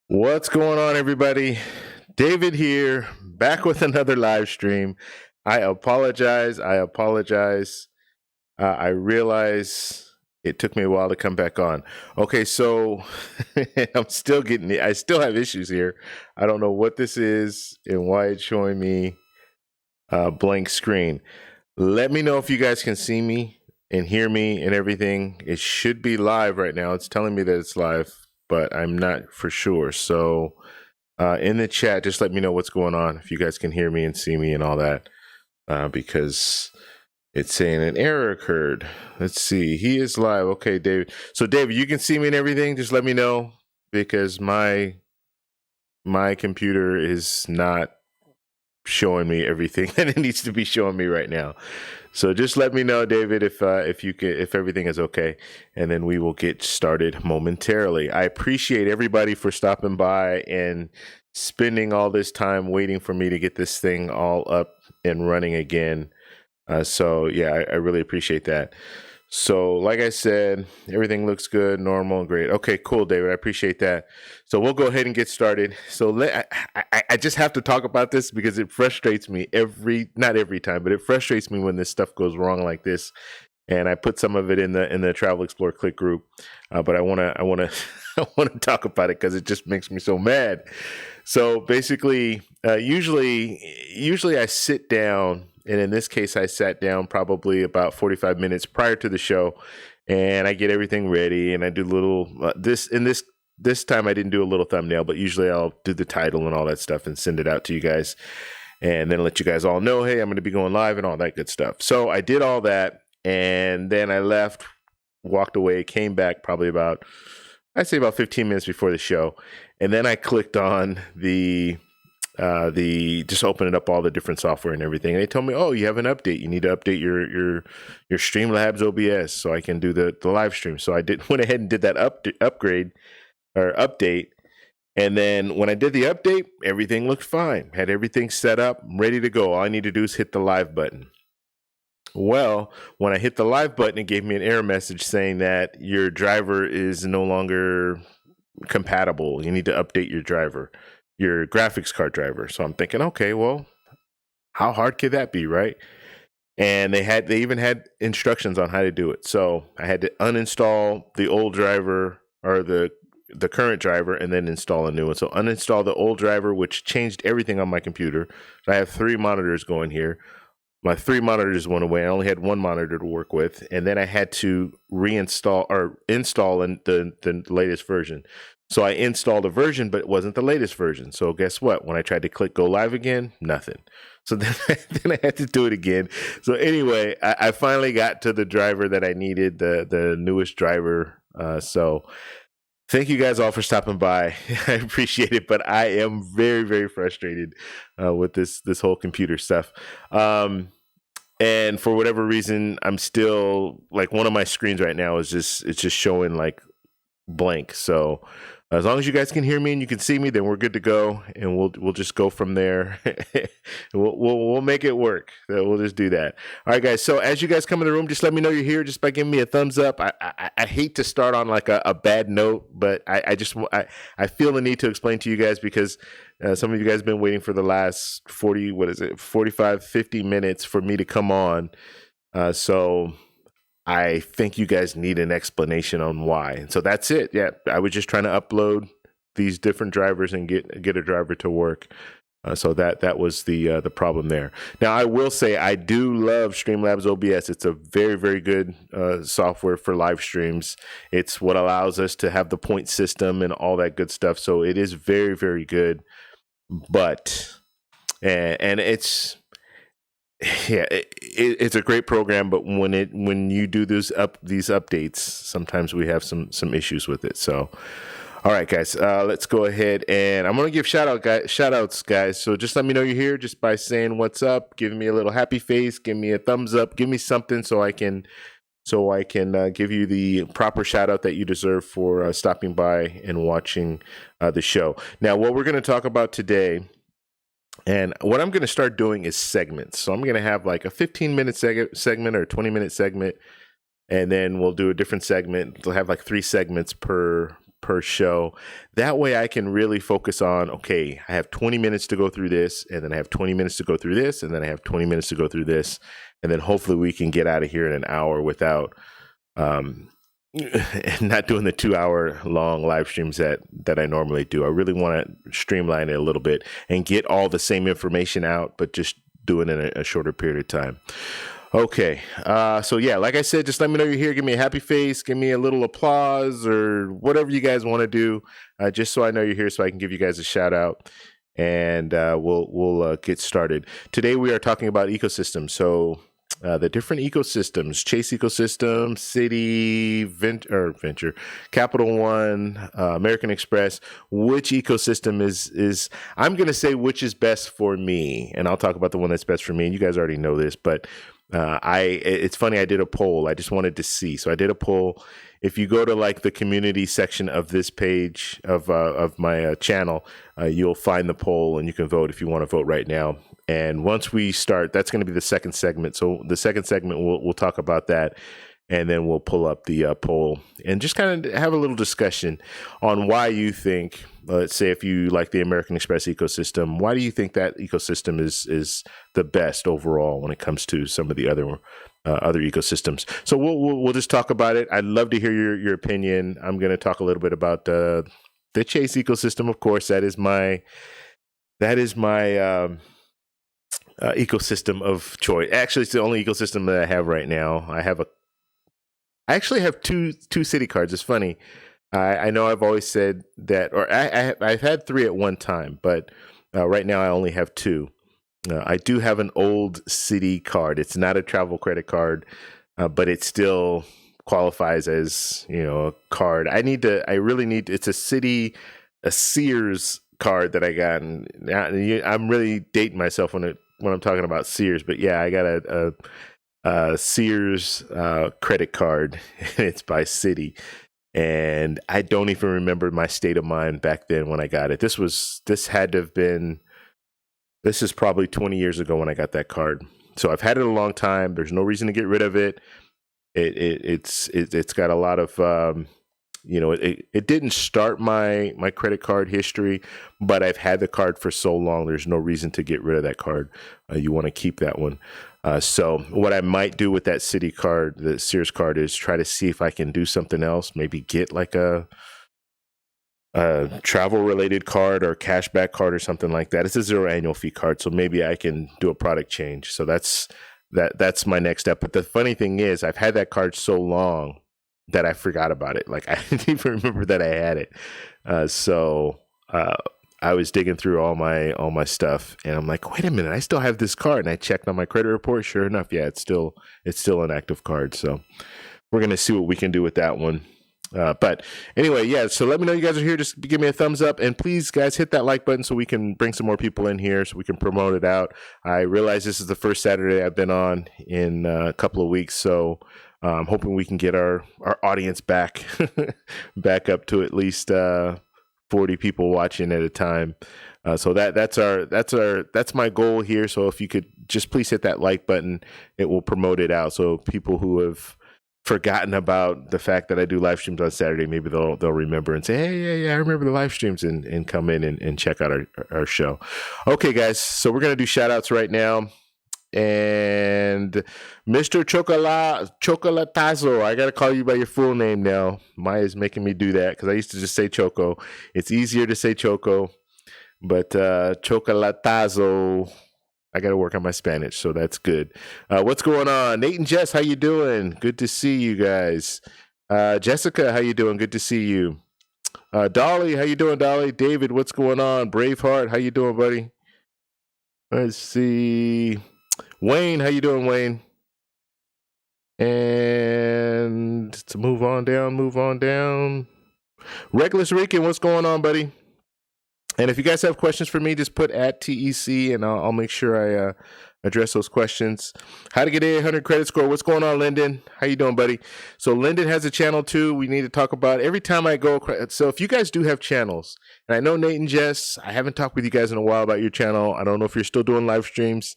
What's going on, everybody? David here, back with another live stream. I apologize. I realize it took me a while to come back on. Okay, so I still have issues here. I don't know what this is and why it's showing me a blank screen. Let me know if you guys can see me and hear me and everything. It should be live right now. It's telling me that it's live, but I'm not for sure. So in the chat, just let me know what's going on, if you guys can hear me and see me and all that, because it's saying an error occurred. Let's see. He is live. Okay, David. So, David, you can see me and everything. Just let me know, because my computer is not showing me everything that it needs to be showing me right now. So just let me know, David, if everything is okay, and then we will get started momentarily. I appreciate everybody for stopping by and spending all this time waiting for me to get this thing all up and running again. So yeah, I really appreciate that. So like I said, everything looks good, normal, and great. Okay, cool, David. I appreciate that. So we'll go ahead and get started. So I just have to talk about this because it frustrates me not every time, but it frustrates me when this stuff goes wrong like this. And I put some of it in the Travel Explore Click group, but I want to I want to talk about it because it just makes me so mad. So basically, usually I sit down. And in this case, I sat down probably about 45 minutes prior to the show, and I get everything ready, and I do this time I didn't do a little thumbnail, but usually I'll do the title and all that stuff and send it out to you guys, and then let you guys all know, hey, I'm going to be going live and all that good stuff. So I did all that, and then I left, walked away, came back probably I'd say about 15 minutes before the show, and then I clicked on just opening up all the different software and everything. And they told me, oh, you have an update. You need to update your Streamlabs OBS so I can do the live stream. So I went ahead and did that upgrade or update. And then when I did the update, everything looked fine. Had everything set up, ready to go. All I need to do is hit the live button. Well, when I hit the live button, it gave me an error message saying that your driver is no longer compatible. You need to update your graphics card driver. So I'm thinking, okay, well, how hard could that be, right? And they even had instructions on how to do it. So I had to uninstall the old driver or the current driver and then install a new one. So uninstall the old driver, which changed everything on my computer. So I have 3 monitors going here. My 3 monitors went away. I only had 1 monitor to work with, and then I had to reinstall or install the latest version. So I installed a version, but it wasn't the latest version. So guess what? When I tried to click go live again, nothing. So then I had to do it again. So anyway, I finally got to the driver that I needed, the newest driver. So thank you guys all for stopping by. I appreciate it, but I am very, very frustrated with this whole computer stuff. And for whatever reason, I'm still like one of my screens right now is it's just showing like blank. So as long as you guys can hear me and you can see me, then we're good to go, and we'll just go from there. we'll make it work. We'll just do that. All right, guys. So as you guys come in the room, just let me know you're here just by giving me a thumbs up. I hate to start on like a bad note, but I feel the need to explain to you guys because some of you guys have been waiting for the last 45, 50 minutes for me to come on. So I think you guys need an explanation on why. And so that's it. Yeah, I was just trying to upload these different drivers and get a driver to work. So that was the problem there. Now, I will say I do love Streamlabs OBS. It's a very, very good software for live streams. It's what allows us to have the point system and all that good stuff. So it is very, very good. But and it's it's a great program, but when you do these updates, sometimes we have some issues with it. So all right, guys, let's go ahead, and I'm going to give shout outs, guys. So just let me know you're here just by saying what's up, giving me a little happy face, give me a thumbs up, give me something so I can give you the proper shout out that you deserve for stopping by and watching the show. Now, what we're going to talk about today, and what I'm going to start doing is segments. So I'm going to have like a 15-minute segment or a 20-minute segment, and then we'll do a different segment. We'll have like 3 segments per per show. That way I can really focus on, okay, I have 20 minutes to go through this, and then I have 20 minutes to go through this, and then I have 20 minutes to go through this. And then hopefully we can get out of here in an hour without not doing the 2-hour long live streams that I normally do. I really want to streamline it a little bit and get all the same information out, but just do it in a shorter period of time. Okay. So yeah, like I said, just let me know you're here. Give me a happy face, give me a little applause or whatever you guys want to do, just so I know you're here so I can give you guys a shout out. And we'll get started. Today we are talking about ecosystems. So the different ecosystems: Chase ecosystem, City, Venture, Capital One, American Express. Which ecosystem is I'm going to say which is best for me, and I'll talk about the one that's best for me. And you guys already know this, but it's funny. I did a poll. I just wanted to see. So I did a poll. If you go to like the community section of this page of my channel, you'll find the poll and you can vote if you want to vote right now. And once we start, that's going to be the second segment. So the second segment, we'll talk about that, and then we'll pull up the poll and just kind of have a little discussion on why you think, let's say if you like the American Express ecosystem, why do you think that ecosystem is the best overall when it comes to some of the other ecosystems? So we'll just talk about it. I'd love to hear your opinion. I'm going to talk a little bit about the Chase ecosystem. Of course, that is my ecosystem of choice. Actually, it's the only ecosystem that I have right now. I actually have two city cards. It's funny. I know I've always said that, or I've had 3 at one time, but right now I only have 2. I do have an old city card. It's not a travel credit card, but it still qualifies as, a card. It's a Sears card that I got. And I'm really dating myself when I'm talking about Sears, but yeah, I got a Sears credit card. It's by City. And I don't even remember my state of mind back then when I got it. This is probably 20 years ago when I got that card. So I've had it a long time. There's no reason to get rid of it. It's got a lot of, it didn't start my credit card history, but I've had the card for so long. There's no reason to get rid of that card. You want to keep that one. So what I might do with that City card, the Sears card, is try to see if I can do something else. Maybe get like a travel related card or cashback card or something like that. It's a 0 annual fee card, so maybe I can do a product change. So that's my next step. But the funny thing is, I've had that card so long that I forgot about it. Like I didn't even remember that I had it. So I was digging through all my stuff, and I'm like, wait a minute, I still have this card. And I checked on my credit report. Sure enough, yeah, it's still an active card. So we're gonna see what we can do with that one. But anyway, yeah, so let me know you guys are here. Just give me a thumbs up, and please, guys, hit that like button so we can bring some more people in here so we can promote it out. I realize this is the first Saturday I've been on in a couple of weeks, so I'm hoping we can get our audience back up to at least 40 people watching at a time. So that's my goal here. So if you could just please hit that like button, it will promote it out. So people who have forgotten about the fact that I do live streams on Saturday, maybe they'll remember and say, hey, yeah, I remember the live streams, and come in and check out our show. Okay, guys, so we're going to do shout outs right now. And Mr. Chocolatazo, I got to call you by your full name now. Maya's making me do that because I used to just say Choco. It's easier to say Choco, but Chocolatazo, I got to work on my Spanish, so that's good. What's going on? Nate and Jess, how you doing? Good to see you guys. Jessica, how you doing? Good to see you. Dolly, how you doing, Dolly? David, what's going on? Braveheart, how you doing, buddy? Let's see. Wayne, how you doing, Wayne? And to move on down. Reckless Rican, what's going on, buddy? And if you guys have questions for me, just put at TEC, and I'll make sure I address those questions. How to get a 800 credit score. What's going on, Lyndon? How you doing, buddy? So Lyndon has a channel too. We need to talk about every time I go. So if you guys do have channels, and I know Nate and Jess, I haven't talked with you guys in a while about your channel. I don't know if you're still doing live streams.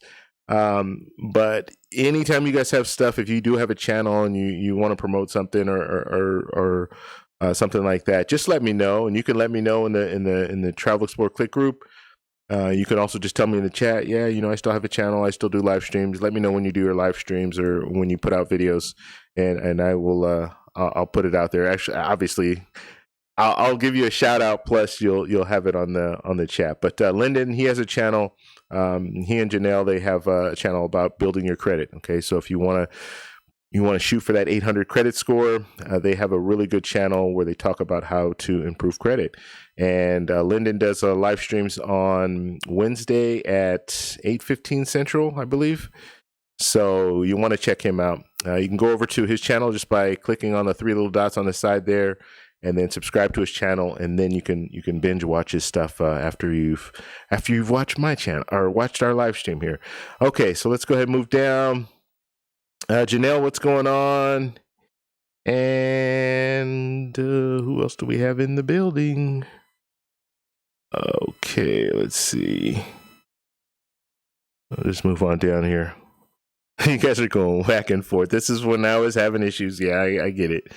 But anytime you guys have stuff, if you do have a channel and you want to promote something or something like that, just let me know. And you can let me know in the Travel Explore Click group. You can also just tell me in the chat, yeah, I still have a channel. I still do live streams. Let me know when you do your live streams or when you put out videos, and I will, I'll put it out there. Actually, obviously, I'll give you a shout out. Plus, you'll have it on the chat. But Lyndon, he has a channel. He and Janelle, they have a channel about building your credit. Okay, so if you want to shoot for that 800 credit score, they have a really good channel where they talk about how to improve credit. And Lyndon does live streams on Wednesday at 8:15 Central, I believe. So you want to check him out. You can go over to his channel just by clicking on the three little dots on the side there, and then subscribe to his channel, and then you can binge watch his stuff after you've watched my channel or watched our live stream here. Okay, so let's go ahead and move down. Janelle, what's going on? And who else do we have in the building? Okay, let's see. I'll just move on down here. You guys are going back and forth. This is when I was having issues. Yeah, I get it.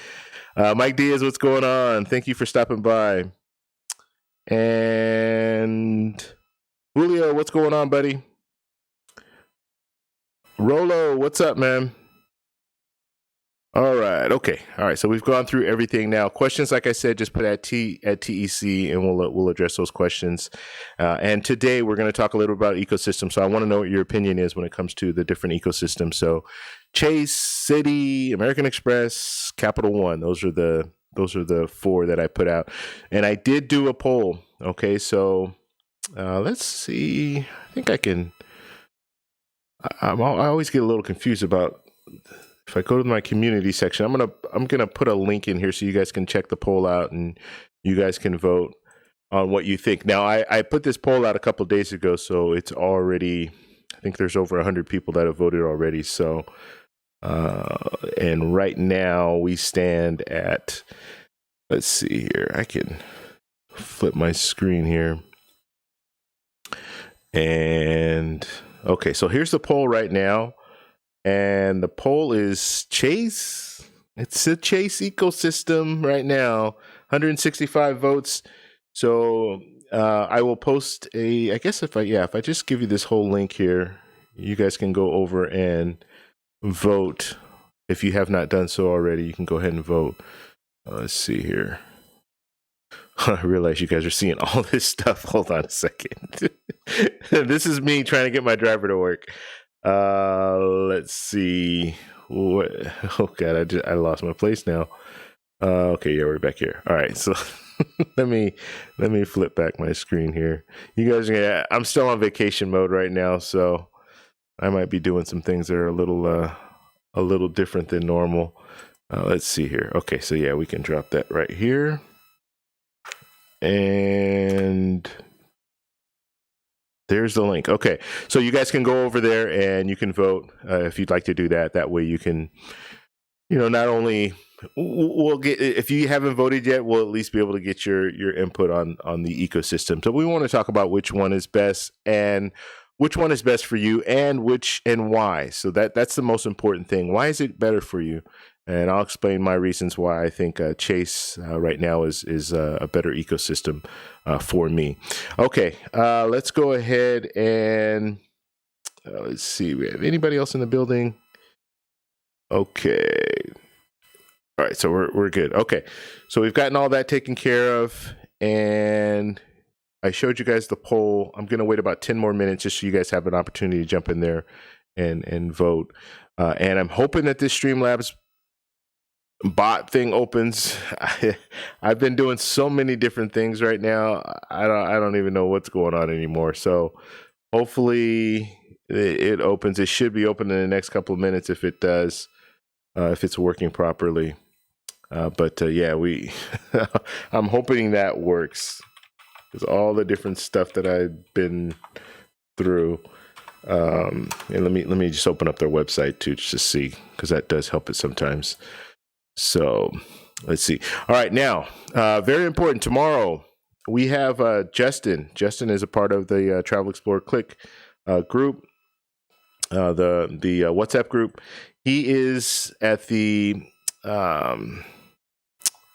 Mike Diaz, what's going on? Thank you for stopping by. And Julio, what's going on, buddy? Rolo, what's up, man? All right. Okay. All right. So we've gone through everything now. Questions, like I said, just put at TEC, and we'll address those questions. And today we're going to talk a little about ecosystem. So I want to know what your opinion is when it comes to the different ecosystems. So Chase, Citi, American Express, Capital One. Those are the four that I put out. And I did do a poll. Okay. So let's see. I think I can. I always get a little confused about. If I go to my community section, I'm gonna put a link in here so you guys can check the poll out and you guys can vote on what you think. Now, I put this poll out a couple days ago, so it's already, I think there's over 100 people that have voted already. So, and right now we stand at, let's see here, I can flip my screen here. And okay, so here's the poll right now. And the poll is Chase. It's a Chase ecosystem right now. 165 votes. So I will post I guess if I just give you this whole link here, you guys can go over and vote. If you have not done so already, you can go ahead and vote. Let's see here. I realize you guys are seeing all this stuff. Hold on a second. This is me trying to get my driver to work. Let's see. Oh God, I lost my place now. Okay, yeah, we're back here. All right, so let me flip back my screen here. You guys, I'm still on vacation mode right now, so I might be doing some things that are a little different than normal. Let's see here. Okay, so yeah, we can drop that right here, and there's the link. Okay, so you guys can go over there and you can vote if you'd like to do that. That way you can, not only we'll get, if you haven't voted yet, we'll at least be able to get your input on the ecosystem. So we want to talk about which one is best and which one is best for you and why. So that's the most important thing. Why is it better for you? And I'll explain my reasons why I think Chase right now is a better ecosystem for me. Okay, let's go ahead and let's see. We have anybody else in the building? Okay. All right, so we're good. Okay, so we've gotten all that taken care of, and I showed you guys the poll. I'm going to wait about 10 more minutes just so you guys have an opportunity to jump in there and vote. And I'm hoping that this Streamlabs bot thing opens. I've been doing so many different things right now. I don't even know what's going on anymore. So hopefully it opens. It should be open in the next couple of minutes if it does, if it's working properly. But yeah, I'm hoping that works because all the different stuff that I've been through. And let me just open up their website too, just to see, because that does help it sometimes. So let's see. All right, now, very important. Tomorrow we have Justin. Justin is a part of the Travel Explorer Click group, the WhatsApp group. He is at the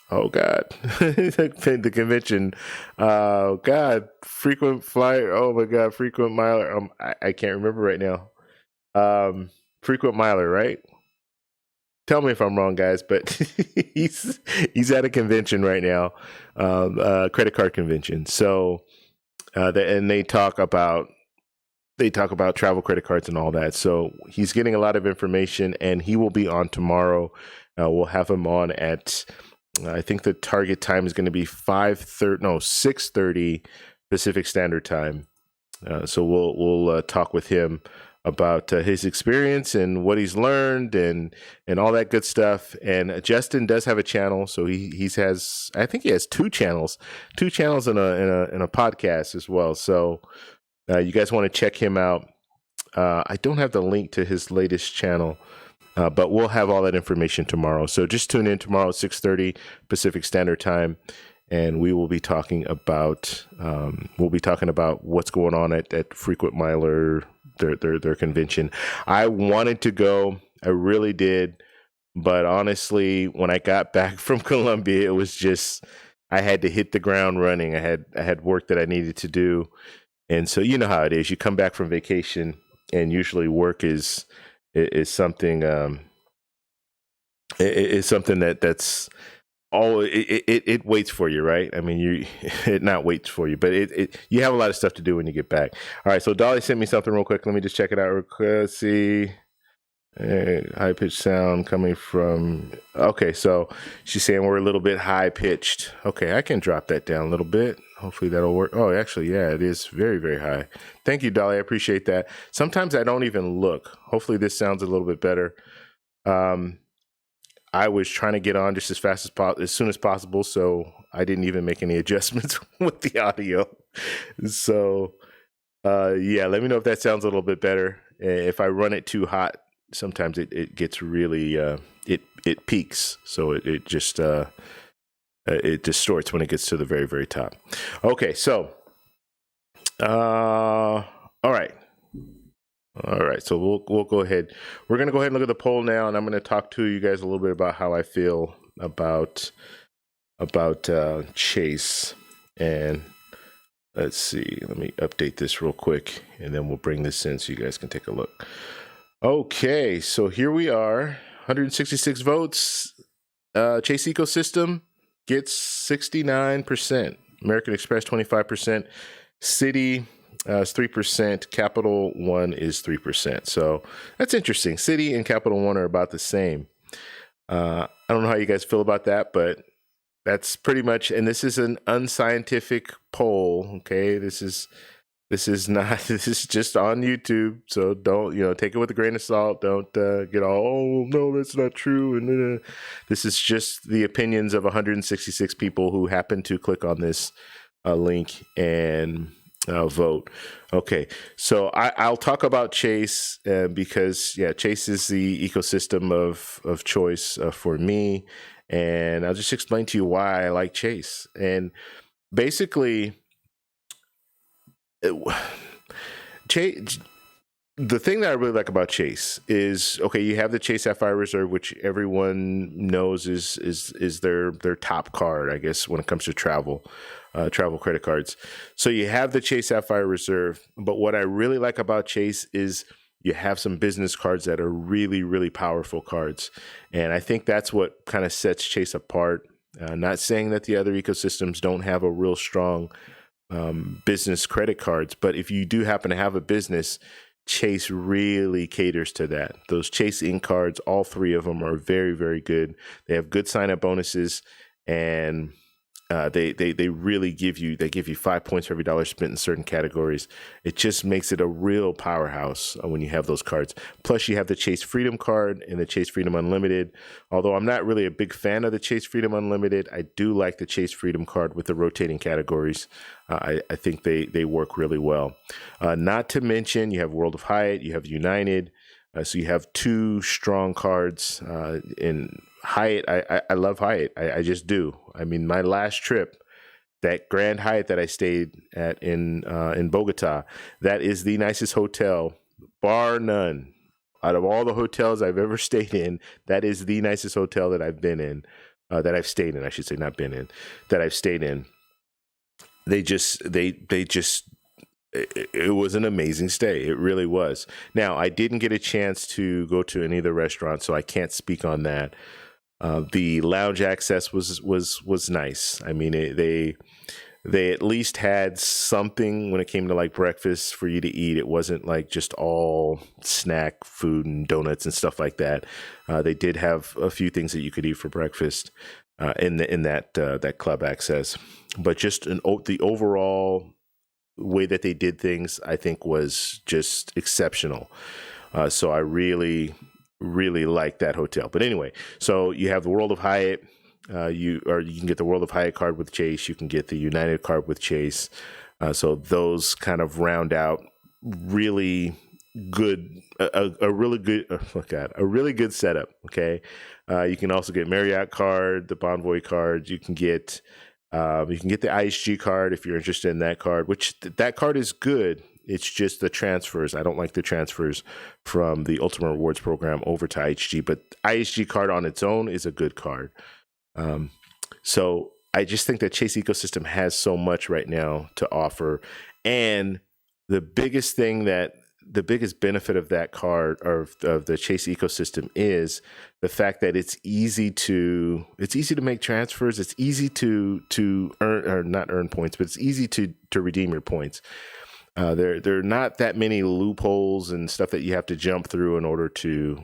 Oh God, the convention. Oh God, frequent flyer. Oh my God, frequent miler. I can't remember right now. Um, frequent miler, right? Tell me if I'm wrong, guys, but he's he's at a convention right now, credit card convention. So, and they talk about travel credit cards and all that. So he's getting a lot of information, and he will be on tomorrow. We'll have him on at I think the target time is going to be 5:30, no 6:30 Pacific Standard Time. So we'll talk with him about his experience and what he's learned and all that good stuff. And Justin does have a channel, so he has, I think he has two channels in a podcast as well. So you guys want to check him out. I don't have the link to his latest channel, but we'll have all that information tomorrow. So just tune in tomorrow at 6:30 Pacific Standard Time, and we will be talking about what's going on at Frequent Miler, their convention. I wanted to go, I really did, but honestly, when I got back from Colombia, it was just I had to hit the ground running. I had work that I needed to do, and so you know how it is. You come back from vacation, and usually work is something is something that's all it waits for you, right? I mean, it not waits for you, but it you have a lot of stuff to do when you get back. All right, so Dolly sent me something real quick. Let me just check it out real quick. Let's see. High pitched sound coming from. Okay, so she's saying we're a little bit high pitched. Okay, I can drop that down a little bit. Hopefully that'll work. Oh, actually, yeah, it is very, very high. Thank you, Dolly. I appreciate that. Sometimes I don't even look. Hopefully this sounds a little bit better. I was trying to get on just as soon as possible, so I didn't even make any adjustments with the audio. So, yeah, let me know if that sounds a little bit better. If I run it too hot, sometimes it gets really it peaks, so it just it distorts when it gets to the very, very top. Okay, so all right. All right, so we'll go ahead. We're gonna go ahead and look at the poll now, and I'm gonna talk to you guys a little bit about how I feel about Chase. And let's see. Let me update this real quick, and then we'll bring this in so you guys can take a look. Okay, so here we are. 166 votes. Chase ecosystem gets 69%. American Express 25%. Citi is 3%. Capital One is 3%. So that's interesting. Citi and Capital One are about the same. I don't know how you guys feel about that, but that's pretty much. And this is an unscientific poll. Okay, this is not. This is just on YouTube. So don't take it with a grain of salt. Don't get all. Oh no, that's not true. And this is just the opinions of 166 people who happen to click on this link and vote. Okay, so I'll talk about Chase because Chase is the ecosystem of choice for me, and I'll just explain to you why I like Chase. And basically, Chase. The thing that I really like about Chase is, okay, you have the Chase Sapphire Reserve, which everyone knows is their top card, I guess, when it comes to travel credit cards. So you have the Chase Sapphire Reserve, but what I really like about Chase is you have some business cards that are really, really powerful cards. And I think that's what kind of sets Chase apart. Not saying that the other ecosystems don't have a real strong business credit cards, but if you do happen to have a business, Chase really caters to that. Those Chase Ink cards, all three of them are very, very good. They have good sign-up bonuses, and they really give you 5 points for every dollar spent in certain categories. It just makes it a real powerhouse when you have those cards. Plus, you have the Chase Freedom card and the Chase Freedom Unlimited. Although I'm not really a big fan of the Chase Freedom Unlimited, I do like the Chase Freedom card with the rotating categories. I think they work really well. Not to mention, you have World of Hyatt, you have United. So you have two strong cards in Hyatt. I love Hyatt. I just do. I mean, my last trip, that Grand Hyatt that I stayed at in Bogota, that is the nicest hotel, bar none. Out of all the hotels I've ever stayed in, that is the nicest hotel that I've been in. that I've stayed in, I should say, not been in, that I've stayed in. They just it was an amazing stay. It really was. Now, I didn't get a chance to go to any of the restaurants, so I can't speak on that. The lounge access was nice. I mean, they at least had something when it came to like breakfast for you to eat. It wasn't like just all snack food and donuts and stuff like that. They did have a few things that you could eat for breakfast in that club access, but just the overall way that they did things, I think, was just exceptional. So I really like that hotel. But anyway, so you have the World of Hyatt. You can get the World of Hyatt card with Chase. You can get the United card with Chase. So those kind of round out really good, a really good setup. Okay. You can also get Marriott card, the Bonvoy card. You can get the IHG card if you're interested in that card, which that card is good. It's just the transfers. I don't like the transfers from the Ultimate Rewards program over to IHG, but IHG card on its own is a good card. So I just think that Chase ecosystem has so much right now to offer. And the biggest benefit of that card, or of the Chase ecosystem, is the fact that it's easy to make transfers. It's easy to earn, or not earn points, but it's easy to redeem your points. There are not that many loopholes and stuff that you have to jump through in order to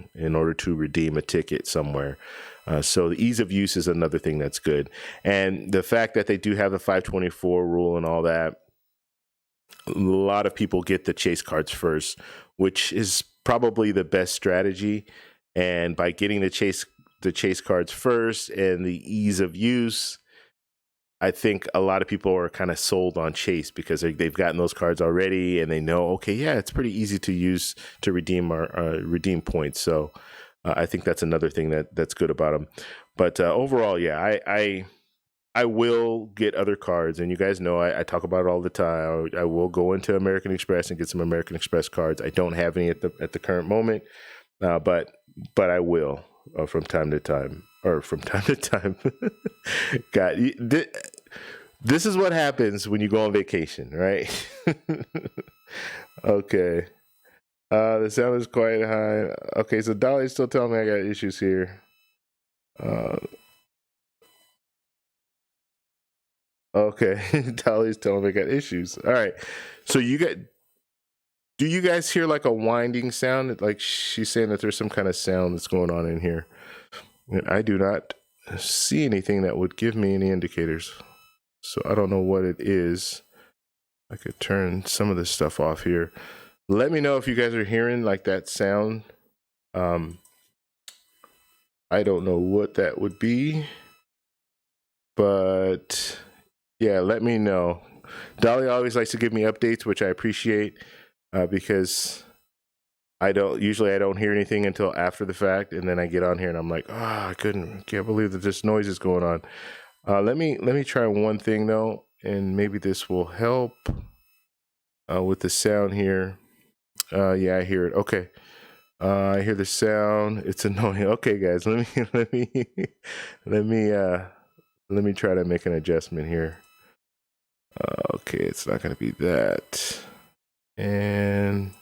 redeem a ticket somewhere. So the ease of use is another thing that's good. And the fact that they do have the 524 rule and all that, a lot of people get the Chase cards first, which is probably the best strategy. And by getting the Chase cards first and the ease of use, I think a lot of people are kind of sold on Chase because they've gotten those cards already and they know, okay, yeah, it's pretty easy to use to redeem redeem points. So I think that's another thing that's good about them. But overall, yeah, I will get other cards, and you guys know I talk about it all the time. I will go into American Express and get some American Express cards. I don't have any at the current moment, but I will from time to time. God, this is what happens when you go on vacation, right? Okay. The sound is quite high. Okay, so Dolly's still telling me I got issues here. Okay, Dolly's telling me I got issues. All right. So do you guys hear like a winding sound? Like she's saying that there's some kind of sound that's going on in here. And I do not see anything that would give me any indicators. So I don't know what it is. I could turn some of this stuff off here. Let me know if you guys are hearing like that sound. I don't know what that would be, but yeah, let me know. Dolly always likes to give me updates, which I appreciate because I don't hear anything until after the fact, and then I get on here and I'm like, I can't believe that this noise is going on. Let me try one thing though, and maybe this will help with the sound here. Yeah, I hear it. Okay. I hear the sound. It's annoying. Okay, guys, let me try to make an adjustment here. Okay, it's not going to be that. And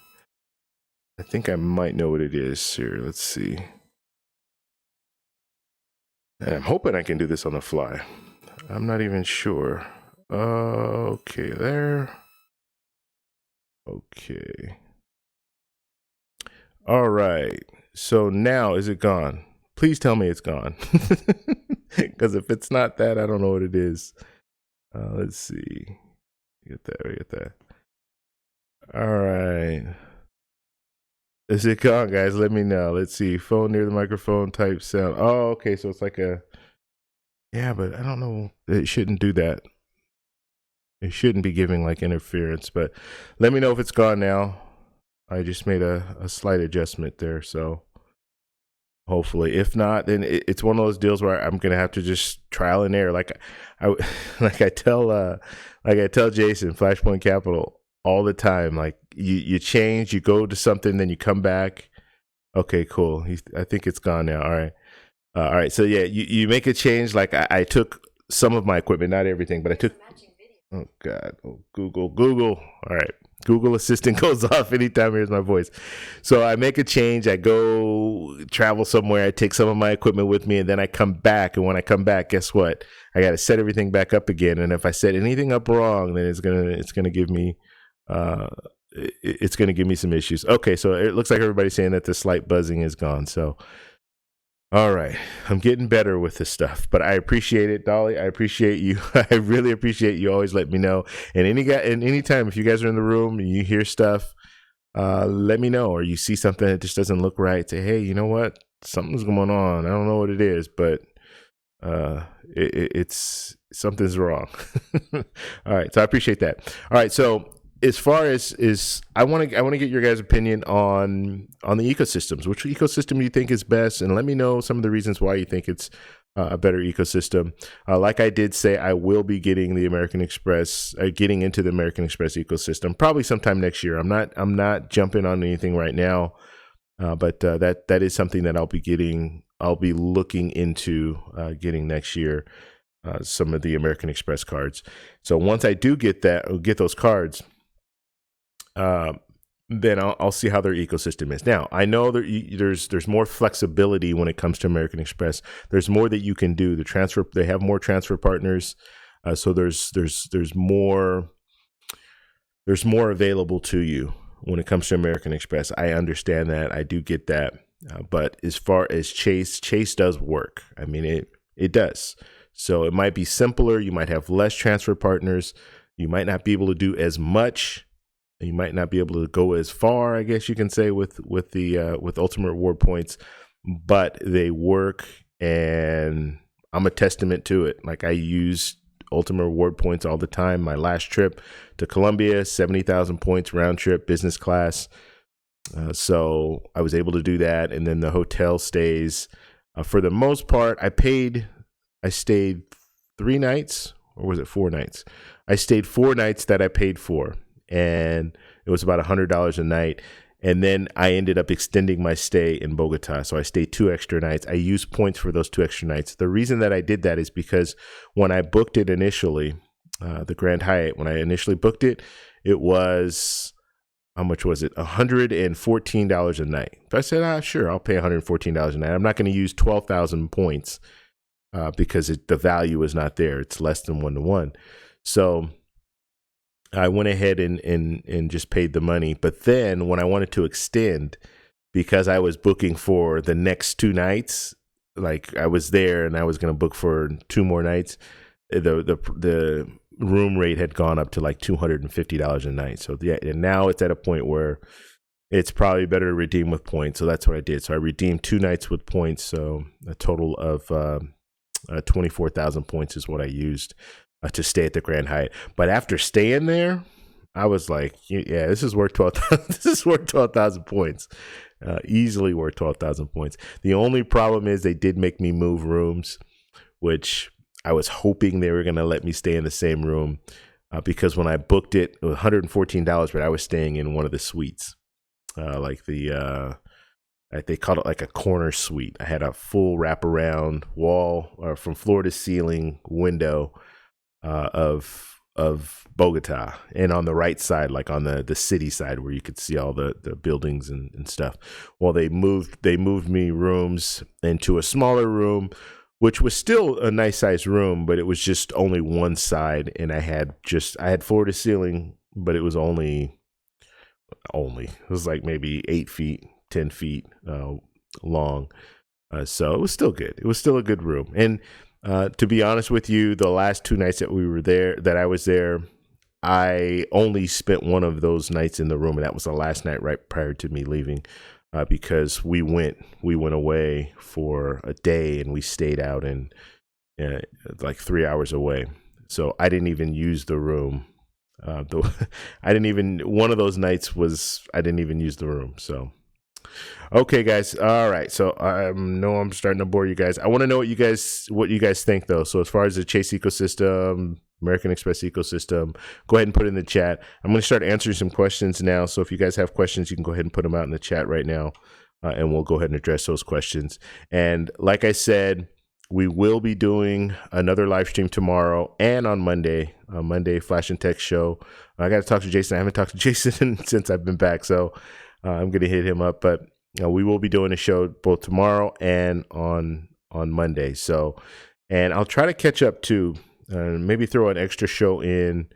I think I might know what it is here. Let's see. And I'm hoping I can do this on the fly. I'm not even sure. Okay, there. Okay. All right. So now, is it gone? Please tell me it's gone. Because if it's not that, I don't know what it is. Let's see. We get that. All right. Is it gone, guys? Let me know. Let's see. Phone near the microphone type sound. Oh, okay. So it's like yeah, but I don't know. It shouldn't do that. It shouldn't be giving like interference, but let me know if it's gone now. I just made a slight adjustment there, so hopefully. If not, then it's one of those deals where I'm gonna have to just trial and error. Like I tell Jason, Flashpoint Capital, all the time. Like you change, you go to something, then you come back. Okay, cool. I think it's gone now. All right. All right, so yeah, you make a change. Like I took some of my equipment, not everything, but I took. Oh God, oh, Google. All right, Google Assistant goes off anytime it hears my voice. So I make a change. I go travel somewhere. I take some of my equipment with me, and then I come back. And when I come back, guess what? I got to set everything back up again. And if I set anything up wrong, then it's gonna give me. It's going to give me some issues. Okay, so it looks like everybody's saying that the slight buzzing is gone. So all right. I'm getting better with this stuff, but I appreciate it, Dolly. I appreciate you. I really appreciate you always let me know. And anytime if you guys are in the room and you hear stuff, let me know, or you see something that just doesn't look right. Say, hey, you know what? Something's going on. I don't know what it is, but it's something's wrong. All right. So I appreciate that. All right. So as far as I want to get your guys' opinion on the ecosystems. Which ecosystem do you think is best? And let me know some of the reasons why you think it's a better ecosystem. Like I did say, I will be getting the American Express, getting into the American Express ecosystem probably sometime next year. I'm not jumping on anything right now, but that is something that I'll be getting. I'll be looking into getting next year. Some of the American Express cards. So once I do get those cards. Then I'll see how their ecosystem is. Now, I know there's more flexibility when it comes to American Express. There's more that you can do. They have more transfer partners, so there's more available to you when it comes to American Express. I understand that. I do get that. But as far as Chase does work. I mean, it does. So it might be simpler. You might have less transfer partners. You might not be able to do as much. You might not be able to go as far, I guess you can say, with Ultimate Reward points, but they work, and I'm a testament to it. Like I use Ultimate Reward points all the time. My last trip to Colombia, 70,000 points round trip, business class. So I was able to do that, and then the hotel stays. For the most part, I stayed 3 nights, or was it 4 nights? I stayed 4 nights that I paid for. And it was about $100 a night. And then I ended up extending my stay in Bogota. So I stayed 2 extra nights. I used points for those 2 extra nights. The reason that I did that is because when I booked it initially, the Grand Hyatt, when I initially booked it, it was, how much was it? $114 a night. So I said, sure, I'll pay $114 a night. I'm not going to use 12,000 points because the value is not there. It's less than 1-to-1. So I went ahead and just paid the money. But then when I wanted to extend, because I was booking for the next 2 nights, like I was there and I was going to book for 2 more nights, the room rate had gone up to like $250 a night. So yeah, and now it's at a point where it's probably better to redeem with points. So that's what I did. So I redeemed 2 nights with points. So a total of 24,000 points is what I used to stay at the Grand Hyatt. But after staying there, I was like, yeah, this is worth 12,000. This is worth 12,000 points. Easily worth 12,000 points. The only problem is they did make me move rooms, which I was hoping they were going to let me stay in the same room because when I booked it, it was $114, but I was staying in one of the suites, like they called it like a corner suite. I had a full wraparound wall from floor to ceiling window of Bogota, and on the right side, like on the city side where you could see all the buildings and stuff. Well, they moved me rooms into a smaller room, which was still a nice sized room, but it was just only one side, and I had floor to ceiling, but it was only it was like maybe 8 feet, 10 feet long. So it was still good. It was still a good room. And to be honest with you, the last 2 nights that I was there, I only spent one of those nights in the room, and that was the last night right prior to me leaving, because we went away for a day and we stayed out in like 3 hours away. So I didn't even use the room. One of those nights was I didn't even use the room. So. Okay, guys. All right. So I know I'm starting to bore you guys. I want to know what you guys think, though. So as far as the Chase ecosystem, American Express ecosystem, go ahead and put it in the chat. I'm going to start answering some questions now. So if you guys have questions, you can go ahead and put them out in the chat right now. and we'll go ahead and address those questions. And like I said, we will be doing another live stream tomorrow and on Monday, Flash and Tech show. I got to talk to Jason. I haven't talked to Jason since I've been back, so I'm going to hit him up. But we will be doing a show both tomorrow and on Monday. So, and I'll try to catch up too, maybe throw an extra show in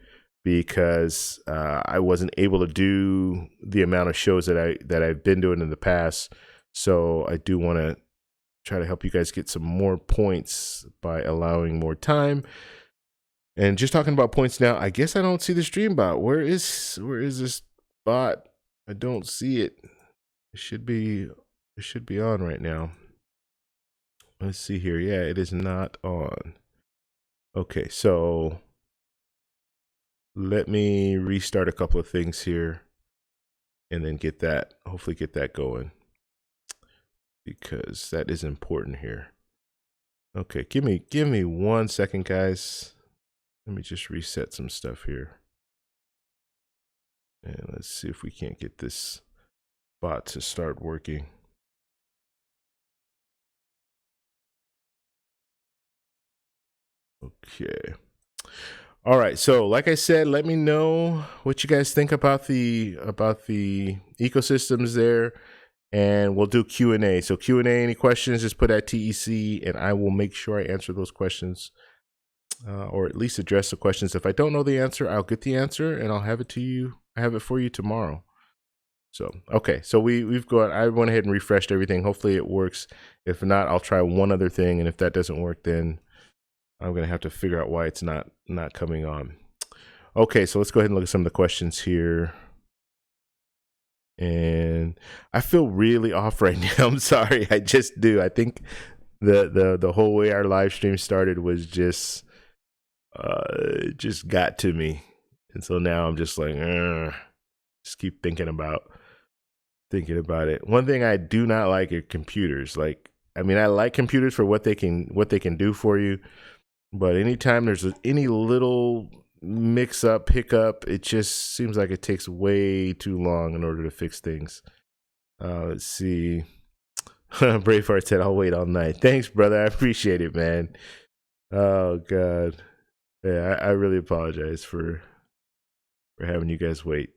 because I wasn't able to do the amount of shows that I've been doing in the past. So I do want to try to help you guys get some more points by allowing more time. And just talking about points now, I guess I don't see the stream bot. Where is this bot? I don't see it. It should be on right now. Let's see here. Yeah, it is not on. Okay, so let me restart a couple of things here and then hopefully get that going, because that is important here. Okay, give me 1 second, guys. Let me just reset some stuff here. And let's see if we can't get this bot to start working. Okay. All right. So, like I said, let me know what you guys think about the ecosystems there, and we'll do Q&A. So Q&A, any questions, just put at TEC, and I will make sure I answer those questions, or at least address the questions. If I don't know the answer, I'll get the answer and I'll have it to you. I have it for you tomorrow. So, okay. So I went ahead and refreshed everything. Hopefully it works. If not, I'll try one other thing. And if that doesn't work, then I'm going to have to figure out why it's not coming on. Okay. So let's go ahead and look at some of the questions here. And I feel really off right now. I'm sorry. I just do. I think the whole way our live stream started was just got to me. And so now I'm just like, just keep thinking about it. One thing I do not like are computers. Like, I mean, I like computers for what they can do for you, but anytime there's any little mix up, hiccup, it just seems like it takes way too long in order to fix things. Let's see. Braveheart said, "I'll wait all night." Thanks, brother. I appreciate it, man. Oh God. Yeah, I really apologize for having you guys wait.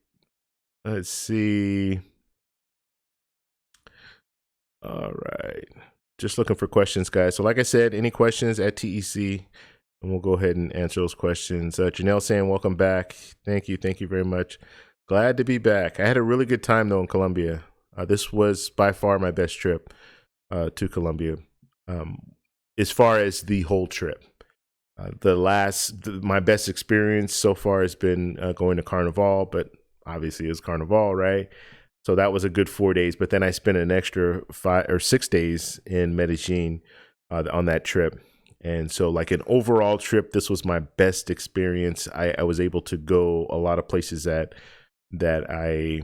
Let's see. All right. Just looking for questions, guys. So like I said, any questions at TEC, and we'll go ahead and answer those questions. Janelle saying, welcome back. Thank you. Thank you very much. Glad to be back. I had a really good time, though, in Colombia. This was by far my best trip to Colombia, as far as the whole trip. My best experience so far has been going to Carnival, but obviously it's Carnival, right? So that was a good 4 days. But then I spent an extra 5 or 6 days in Medellin on that trip. And so like an overall trip, this was my best experience. I was able to go a lot of places that I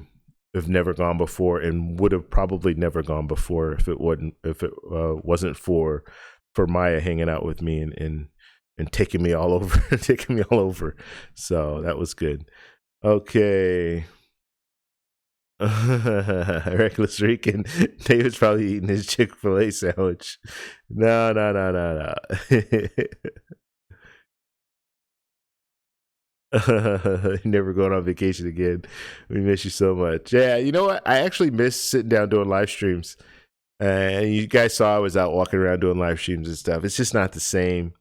have never gone before and would have probably never gone before if it wasn't for Maya hanging out with me and taking me all over. So that was good. Okay. Reckless Rican. David's probably eating his Chick-fil-A sandwich. No. Never going on vacation again. We miss you so much. Yeah, you know what? I actually miss sitting down doing live streams. And you guys saw I was out walking around doing live streams and stuff. It's just not the same.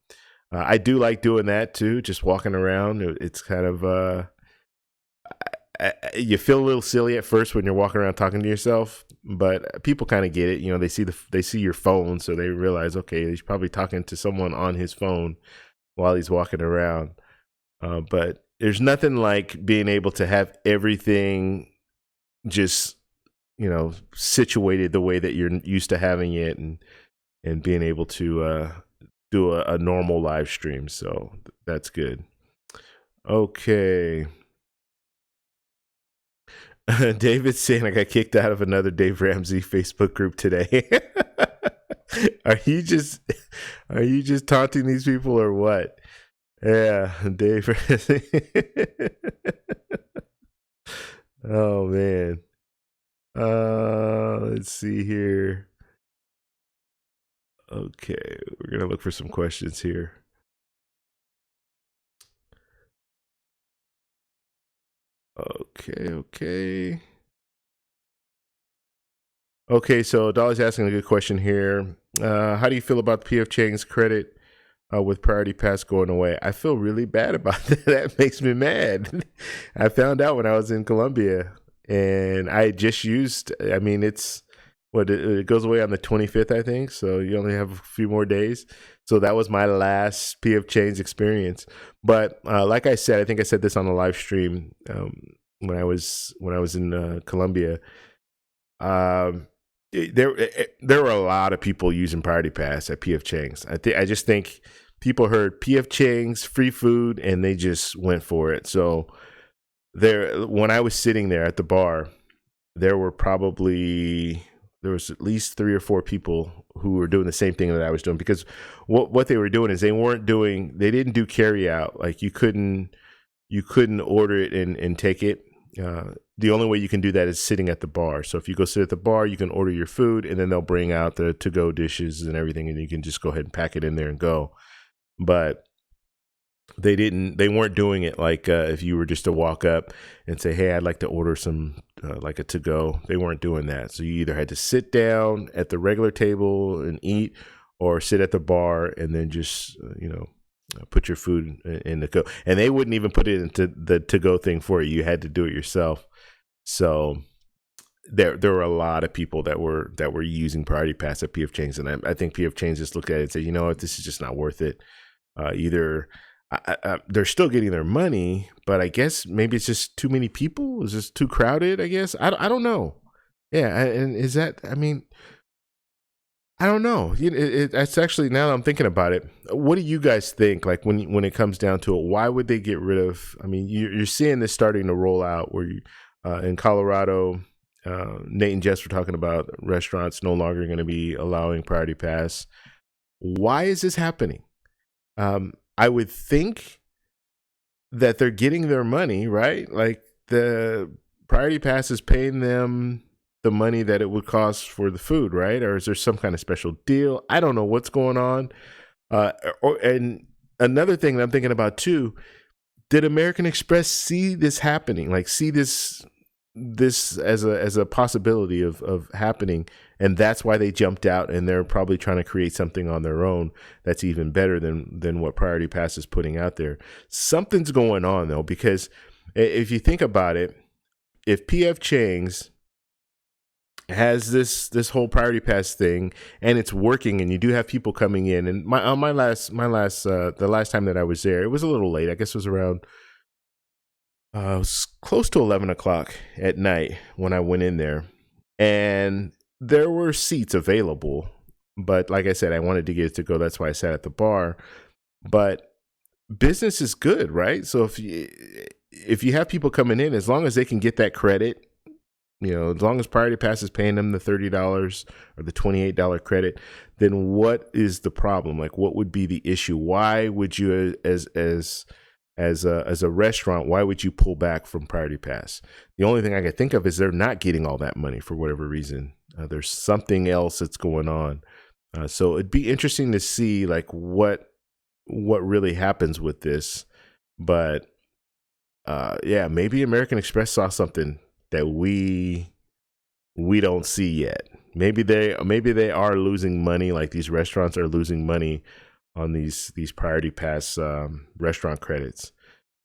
I do like doing that too, just walking around. It's kind of you feel a little silly at first when you're walking around talking to yourself, but people kind of get it. You know, they see your phone, so they realize, okay, he's probably talking to someone on his phone while he's walking around. But there's nothing like being able to have everything just, you know, situated the way that you're used to having it, and being able to do a normal live stream. So that's good. Okay. David's saying I got kicked out of another Dave Ramsey Facebook group today. Are you just taunting these people or what? Yeah, Dave. Oh man. Let's see here. Okay, we're gonna look for some questions here. Okay. Okay, so Dolly's asking a good question here. How do you feel about PF Chang's credit with Priority Pass going away? I feel really bad about that. That makes me mad. I found out when I was in Colombia, and I just used. I mean, it's what it goes away on the 25th, I think. So you only have a few more days. So that was my last PF Change experience. But like I said, I think I said this on the live stream when I was in Colombia. Um, there were a lot of people using Priority Pass at PF Chang's. I just think people heard PF Chang's free food and they just went for it. So there, when I was sitting there at the bar, there was at least 3 or 4 people who were doing the same thing that I was doing, because what they were doing is they didn't do carry out. Like you couldn't order it and take it. The only way you can do that is sitting at the bar. So if you go sit at the bar, you can order your food, and then they'll bring out the to-go dishes and everything, and you can just go ahead and pack it in there and go. But they weren't doing it like if you were just to walk up and say, hey, I'd like to order some like a to-go. They weren't doing that. So you either had to sit down at the regular table and eat, or sit at the bar and then just put your food in the go. And they wouldn't even put it into the to-go thing for you. You had to do it yourself. So there were a lot of people that were using Priority Pass at PF Chang's, and I think PF Chang's just looked at it and said, you know what, this is just not worth it. Either they're still getting their money, but I guess maybe it's just too many people. It's just too crowded. I guess I don't know. Yeah, and is that? I mean, I don't know. It's actually, now that I'm thinking about it, what do you guys think? Like when it comes down to it, why would they get rid of? I mean, you're seeing this starting to roll out where in Colorado, Nate and Jess were talking about restaurants no longer going to be allowing Priority Pass. Why is this happening? I would think that they're getting their money, right? Like the Priority Pass is paying them the money that it would cost for the food, right? Or is there some kind of special deal? I don't know what's going on. And another thing that I'm thinking about too, did American Express see this happening? Like see this as a possibility of happening, and that's why they jumped out, and they're probably trying to create something on their own that's even better than what Priority Pass is putting out there. Something's going on though, because if you think about it, if PF Chang's has this whole Priority Pass thing and it's working, and you do have people coming in, and the last time that I was there, it was a little late. I guess it was around it was close to 11 o'clock at night when I went in there, and there were seats available. But like I said, I wanted to get it to go. That's why I sat at the bar. But business is good, right? So if you have people coming in, as long as they can get that credit, as long as Priority Pass is paying them the $30 or the $28 credit, then what is the problem? Like, what would be the issue? Why would you, as a restaurant, why would you pull back from Priority Pass? The only thing I can think of is they're not getting all that money for whatever reason. There's something else that's going on. So it'd be interesting to see like what really happens with this. But yeah, maybe American Express saw something that we don't see yet. Maybe they are losing money. Like these restaurants are losing money on these Priority Pass restaurant credits.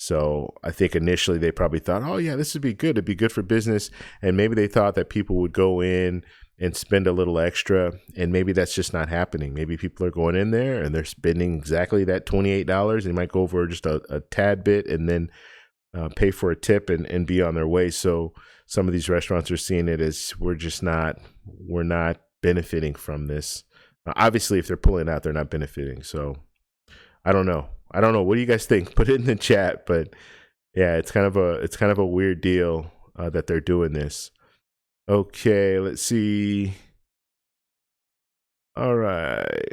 So I think initially they probably thought, oh yeah, this would be good. It'd be good for business. And maybe they thought that people would go in and spend a little extra. And maybe that's just not happening. Maybe people are going in there and they're spending exactly that $28. They might go over just a tad bit and then pay for a tip and be on their way. So some of these restaurants are seeing it as we're not benefiting from this. Obviously, if they're pulling out, they're not benefiting. So I don't know. What do you guys think? Put it in the chat. But yeah, it's kind of a weird deal that they're doing this. Okay, let's see. All right.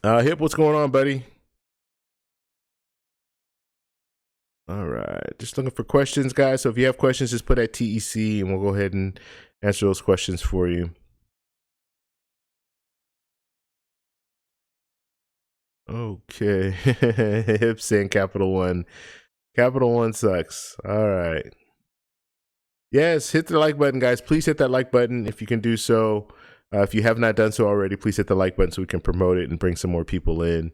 Hip, what's going on, buddy? All right. Just looking for questions, guys. So if you have questions, just put at TEC and we'll go ahead and answer those questions for you. Okay. Hip saying Capital One. Capital One sucks. All right. Yes, hit the like button, guys. Please hit that like button if you can do so. If you have not done so already, please hit the like button so we can promote it and bring some more people in.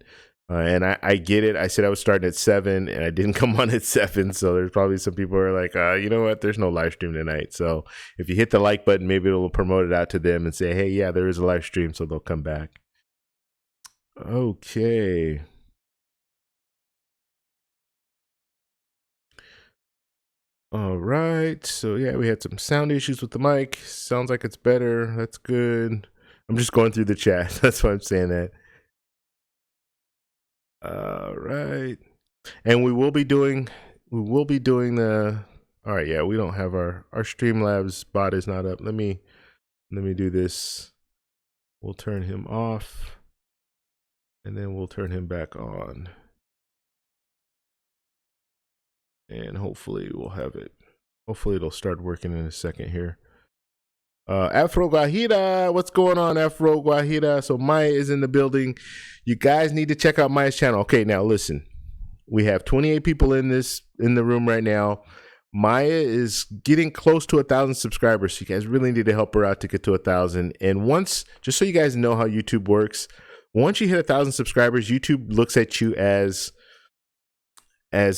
And I get it. I said I was starting at 7 and I didn't come on at 7. So there's probably some people who are like, you know what? There's no live stream tonight. So if you hit the like button, maybe it'll promote it out to them and say, hey, yeah, there is a live stream. So they'll come back. Okay. All right. So yeah, we had some sound issues with the mic. Sounds like it's better. That's good. I'm just going through the chat. That's why I'm saying that. All right. And we will be doing the all right, yeah, we don't have our Streamlabs bot is not up. Let me do this. We'll turn him off and then we'll turn him back on. And hopefully we'll have it. Hopefully it'll start working in a second here. Afroguajira, what's going on, Afroguajira? So Maya is in the building. You guys need to check out Maya's channel. Okay, now listen. We have 28 people in the room right now. Maya is getting close to 1,000 subscribers. So you guys really need to help her out to get to 1,000. And once, just so you guys know how YouTube works, once you hit 1,000 subscribers, YouTube looks at you as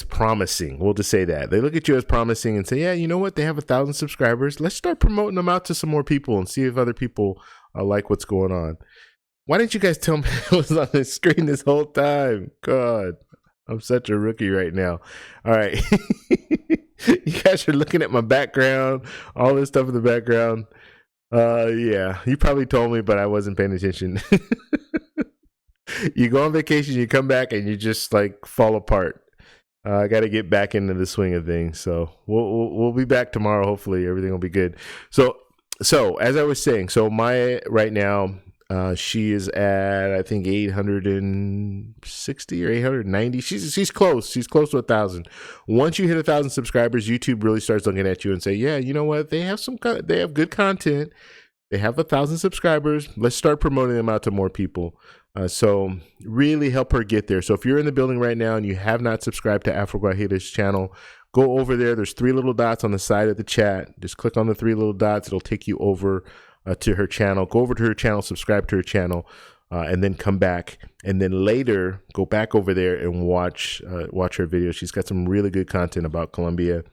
promising. We'll just say that. They look at you as promising and say, yeah, you know what? They have 1,000 subscribers. Let's start promoting them out to some more people and see if other people like what's going on. Why didn't you guys tell me I was on the screen this whole time? God, I'm such a rookie right now. All right. You guys are looking at my background, all this stuff in the background. Yeah, you probably told me, but I wasn't paying attention. You go on vacation, you come back, and you just like fall apart. I got to get back into the swing of things. So we'll be back tomorrow. Hopefully everything will be good. So as I was saying, so Maya right now, she is at, I think 860 or 890. She's close. She's close to 1,000. Once you hit 1,000 subscribers, YouTube really starts looking at you and say, yeah, you know what? They have good content. They have 1,000 subscribers. Let's start promoting them out to more people. So really help her get there. So if you're in the building right now and you have not subscribed to Afroguajira's channel, go over there. There's 3 little dots on the side of the chat. Just click on the 3 little dots. It'll take you over to her channel. Go over to her channel, subscribe to her channel, and then come back. And then later, go back over there and watch her video. She's got some really good content about Colombia.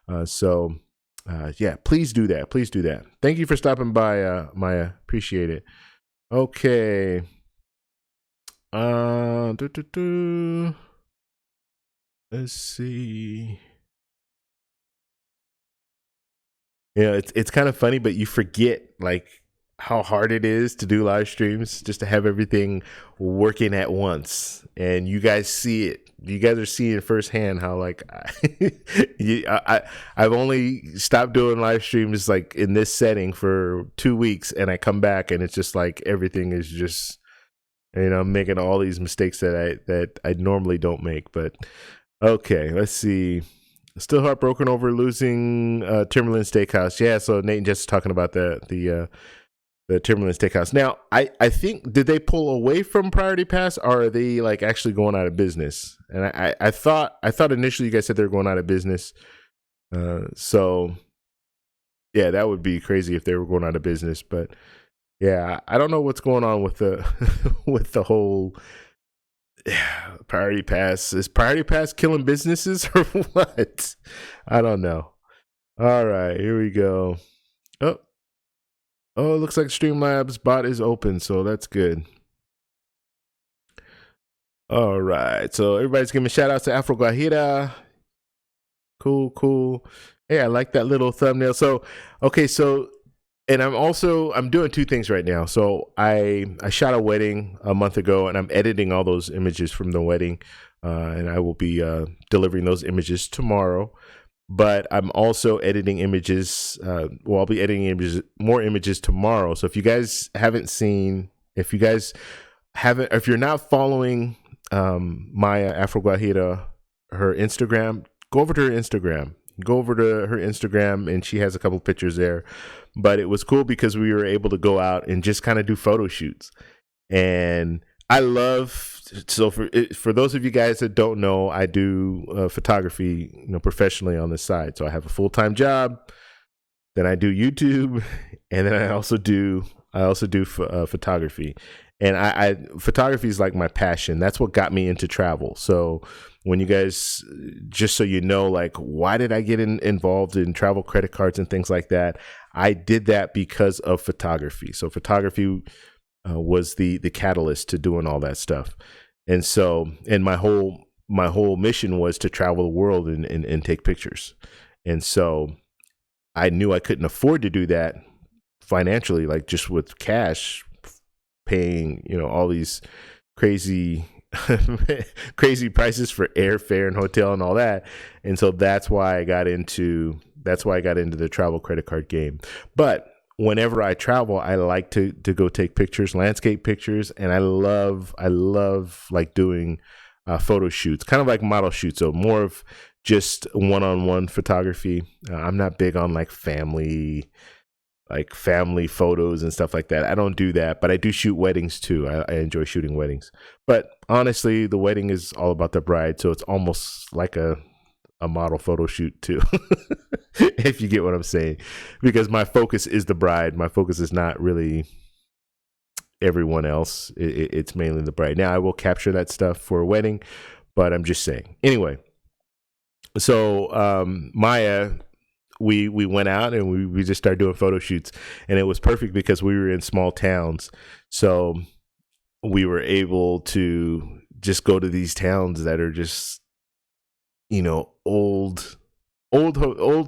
Yeah, please do that. Please do that. Thank you for stopping by, Maya. Appreciate it. Okay. Let's see. Yeah, it's kind of funny, but you forget like how hard it is to do live streams, just to have everything working at once. And you guys see it. You guys are seeing firsthand how like I've only stopped doing live streams like in this setting for 2 weeks, and I come back and it's just like everything is just, I'm making all these mistakes that I normally don't make. But okay, let's see. Still heartbroken over losing Timberland Steakhouse. Yeah, so Nate and Jess is talking about the Timberland Steakhouse. Now, I think, did they pull away from Priority Pass, or are they like actually going out of business? And I thought initially you guys said they were going out of business. So yeah, that would be crazy if they were going out of business. But yeah, I don't know what's going on with the with the whole Priority Pass. Is Priority Pass killing businesses or what? I don't know. All right, here we go. Oh, it looks like Streamlabs bot is open, so that's good. All right, so everybody's giving shout outs to Afroguajira. Cool. Hey, I like that little thumbnail. So, okay, and I'm doing 2 things right now. So I shot a wedding a month ago, and I'm editing all those images from the wedding, and I will be delivering those images tomorrow. But I'm also editing images. I'll be editing more images tomorrow. So if you guys haven't seen, if you're not following Maya Afroguajira, her Instagram, go over to her Instagram. Go over to her Instagram, and she has a couple pictures there. But it was cool because we were able to go out and just kind of do photo shoots. And I love, so for those of you guys that don't know, I do photography, professionally on the side. So I have a full-time job, then I do YouTube, and then I also do photography. And I photography is like my passion. That's what got me into travel. So when you guys, just so you know, like, why did I get involved in travel credit cards and things like that? I did that because of photography. So photography was the catalyst to doing all that stuff. And so, and my whole mission was to travel the world and take pictures. And so I knew I couldn't afford to do that financially, like just with cash, paying, all these crazy prices for airfare and hotel and all that. And so that's why I got into the travel credit card game. But whenever I travel, I like to go take pictures, landscape pictures, and I love like doing photo shoots, kind of like model shoots, so more of just one-on-one photography. I'm not big on like family photos and stuff like that. I don't do that, but I do shoot weddings too. I enjoy shooting weddings. But honestly, the wedding is all about the bride, so it's almost like a model photo shoot too, if you get what I'm saying. Because my focus is the bride. My focus is not really everyone else. It's mainly the bride. Now, I will capture that stuff for a wedding, but I'm just saying. Anyway, so Maya, we went out and we just started doing photo shoots, and it was perfect because we were in small towns. So we were able to just go to these towns that are just, old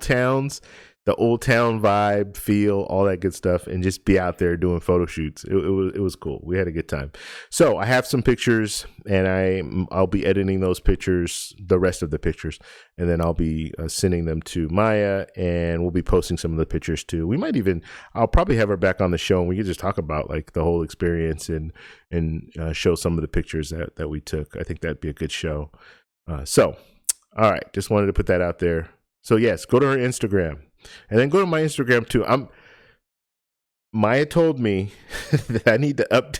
towns, the old town vibe, feel, all that good stuff, and just be out there doing photo shoots. It was cool. We had a good time. So I have some pictures, and I'll be editing those pictures, the rest of the pictures, and then I'll be sending them to Maya, and we'll be posting some of the pictures too. I'll probably have her back on the show, and we can just talk about like the whole experience and show some of the pictures that we took. I think that'd be a good show. So, all right, just wanted to put that out there. So yes, go to her Instagram. And then go to my Instagram too. Maya told me that I need to up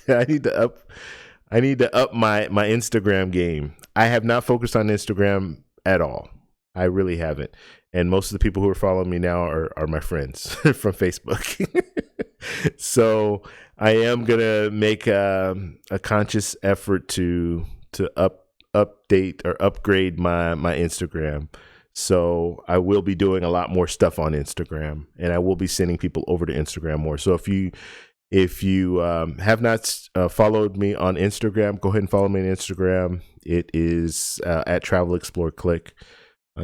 my Instagram game. I have not focused on Instagram at all. I really haven't. And most of the people who are following me now are my friends from Facebook. So I am gonna make a conscious effort to update or upgrade my Instagram. So I will be doing a lot more stuff on Instagram, and I will be sending people over to Instagram more. So if you have not followed me on Instagram, go ahead and follow me on Instagram. It is at Travel Explore Click.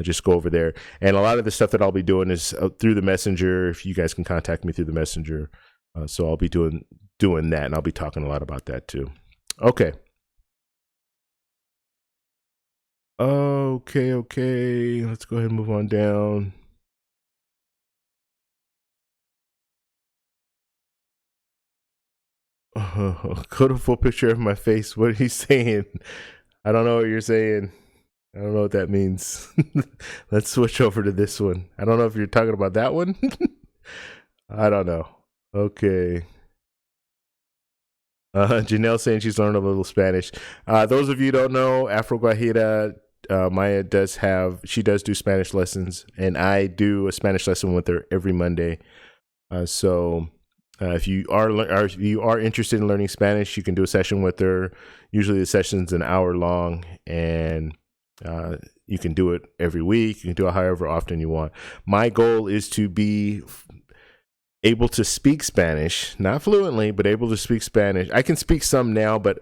Just go over there. And a lot of the stuff that I'll be doing is through the Messenger. If you guys can contact me through the Messenger. So I'll be doing that, and I'll be talking a lot about that too. Okay. Okay. Let's go ahead and move on down. Go to full picture of my face. What are you saying? I don't know what you're saying. I don't know what that means. Let's switch over to this one. I don't know if you're talking about that one. I don't know. Okay. Janelle saying she's learned a little Spanish. Those of you who don't know, Afroguajira, Maya does do Spanish lessons, and I do a Spanish lesson with her every Monday. So if you are interested in learning Spanish, you can do a session with her. Usually the session's an hour long, and you can do it every week. You can do it however often you want. My goal is to be able to speak Spanish, not fluently, but able to speak Spanish. I can speak some now, but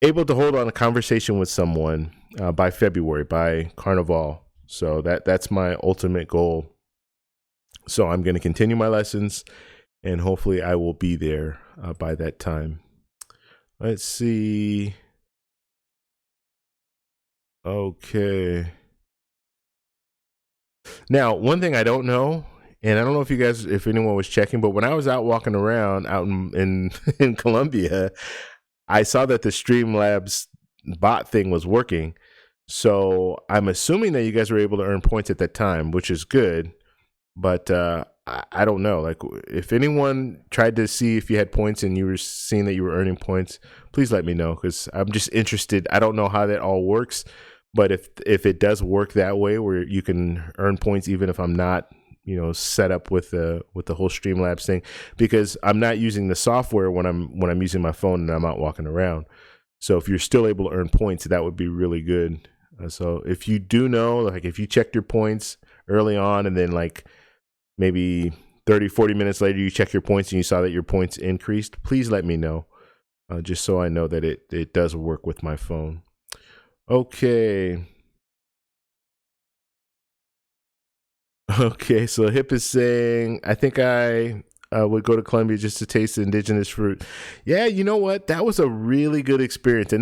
able to hold on a conversation with someone by February, by Carnival. So that's my ultimate goal. So I'm going to continue my lessons, and hopefully I will be there by that time. Let's see. Okay. Now, one thing I don't know, and I don't know if anyone was checking, but when I was out walking around out in Colombia, I saw that the Streamlabs bot thing was working. So I'm assuming that you guys were able to earn points at that time, which is good. But I don't know. Like, if anyone tried to see if you had points and you were seeing that you were earning points, please let me know, because I'm just interested. I don't know how that all works, but if it does work that way, where you can earn points even if I'm not, set up with the whole Streamlabs thing, because I'm not using the software when I'm using my phone and I'm out walking around. So if you're still able to earn points, that would be really good. So if you do know, like if you checked your points early on and then like maybe 30, 40 minutes later, you check your points and you saw that your points increased, please let me know, just so I know that it does work with my phone. Okay. Okay, so Hip is saying, I think I would go to Colombia just to taste the indigenous fruit. Yeah, you know what? That was a really good experience.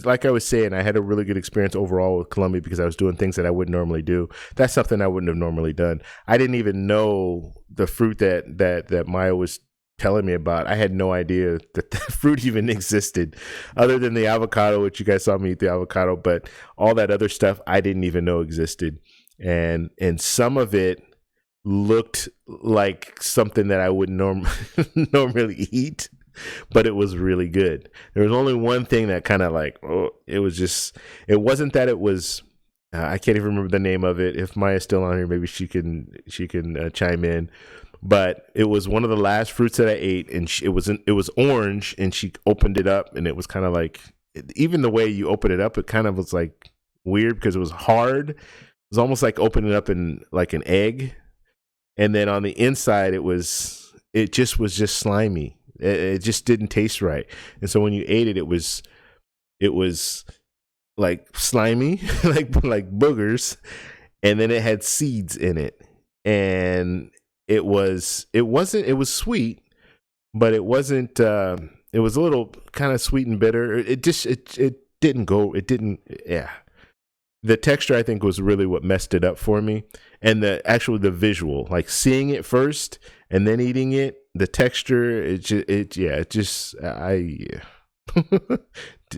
Like I was saying, I had a really good experience overall with Colombia because I was doing things that I wouldn't normally do. That's something I wouldn't have normally done. I didn't even know the fruit that Maya was telling me about. I had no idea that the fruit even existed, other than the avocado, which you guys saw me eat the avocado, but all that other stuff I didn't even know existed. And some of it looked like something that I would normally eat, but it was really good. There was only one thing that kind of like, it wasn't that it was, I can't even remember the name of it. If Maya's still on here, maybe she can chime in. But it was one of the last fruits that I ate, and it was orange, and she opened it up, and it was kind of like, even the way you open it up, it kind of was like weird because it was hard. It was almost like opening it up in like an egg, and then on the inside it just was slimy. It just didn't taste right, and so when you ate it, it was like slimy, like boogers, and then it had seeds in it, and it was sweet, but it wasn't. It was a little kind of sweet and bitter. It didn't go. It didn't. Yeah. The texture, I think, was really what messed it up for me, and the visual, like seeing it first and then eating it. The texture, I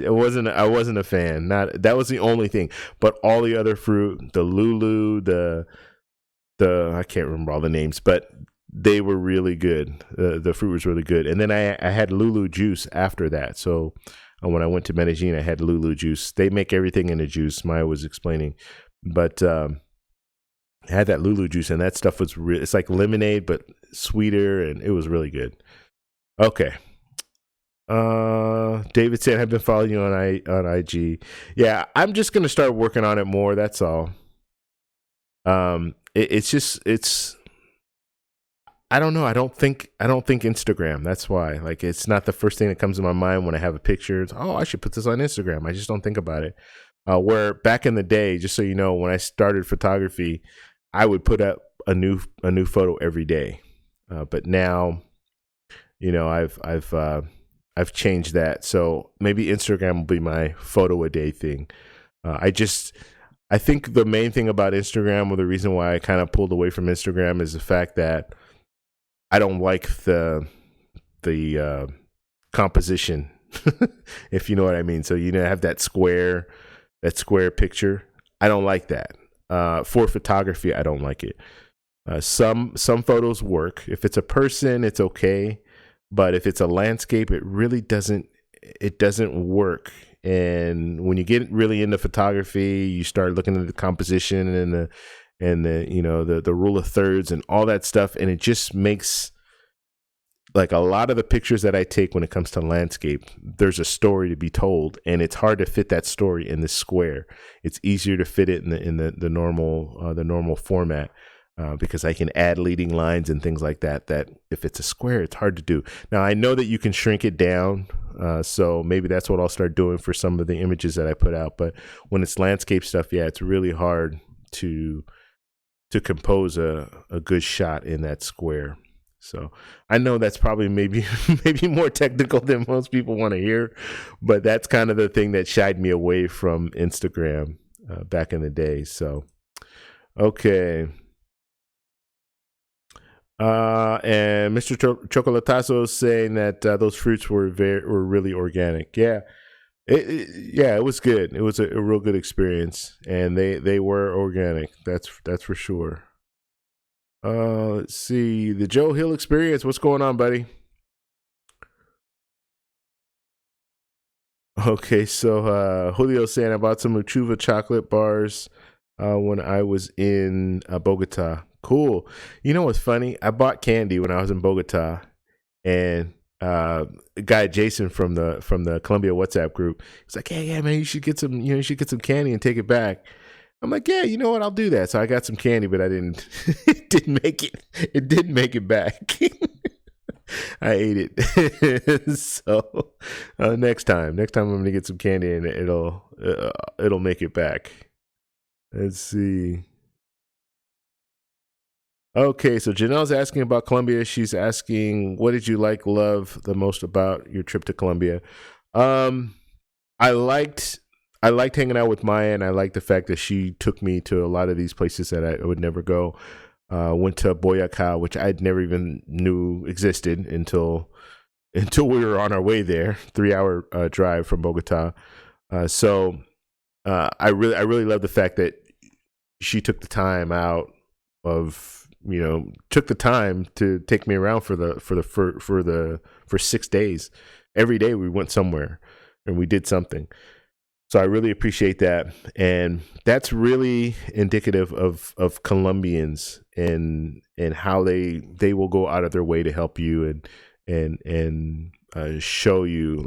wasn't a fan. That was the only thing, but all the other fruit, the Lulu, the I can't remember all the names, but they were really good. The fruit was really good, and then I had Lulu juice after that. So when I went to Medellin, I had Lulu juice. They make everything in a juice. Maya was explaining, but I had that Lulu juice, and that stuff was it's like lemonade but sweeter, and it was really good. Okay. David said, I've been following you on IG. Yeah, I'm just gonna start working on it more. That's all. It's I don't know. I don't think Instagram. That's why. Like, it's not the first thing that comes to my mind when I have a picture. It's, I should put this on Instagram. I just don't think about it. Where back in the day, just so you know, when I started photography, I would put up a new photo every day. But now, I've changed that. So maybe Instagram will be my photo a day thing. I think the main thing about Instagram, or the reason why I kind of pulled away from Instagram, is the fact that I don't like the composition, if you know what I mean. So have that square picture. I don't like that. For photography, I don't like it. Some photos work. If it's a person, it's okay, but if it's a landscape, it really doesn't work. And when you get really into photography, you start looking at the composition and the rule of thirds and all that stuff, and it just makes, like, a lot of the pictures that I take when it comes to landscape, there's a story to be told, and it's hard to fit that story in this square. It's easier to fit it in the normal format, because I can add leading lines and things like that. That if it's a square, it's hard to do. Now I know that you can shrink it down, so maybe that's what I'll start doing for some of the images that I put out. But when it's landscape stuff, yeah, it's really hard to compose a good shot in that square. So I know that's probably maybe more technical than most people want to hear, but that's kind of the thing that shied me away from Instagram back in the day. So, okay. And Mr. Chocolatazo is saying that those fruits were really organic. Yeah. Yeah, it was good. It was a real good experience, and they were organic. That's for sure. Let's see the Joe Hill experience. What's going on, buddy? Okay, so Julio saying I bought some Uchuva chocolate bars when I was in Bogota. Cool. You know what's funny? I bought candy when I was in Bogota, and guy Jason from the Colombia WhatsApp group, he's like, "Yeah, yeah, man, you should get some, you should get some candy and take it back." I'm like, "Yeah, you know what? I'll do that." So I got some candy, but I didn't. It didn't make it. It didn't make it back. I ate it. So next time I'm gonna get some candy and it'll make it back. Let's see. Okay, so Janelle's asking about Colombia. She's asking, what did you love the most about your trip to Colombia? Um, I liked I liked hanging out with Maya, and I liked the fact that she took me to a lot of these places that I would never go. Went to Boyacá, which I'd never even knew existed until we were on our way there. 3 hour drive from Bogota. I really love the fact that she took the time out of took the time to take me around for 6 days. Every day we went somewhere and we did something. So I really appreciate that, and that's really indicative of Colombians and how they will go out of their way to help you and show you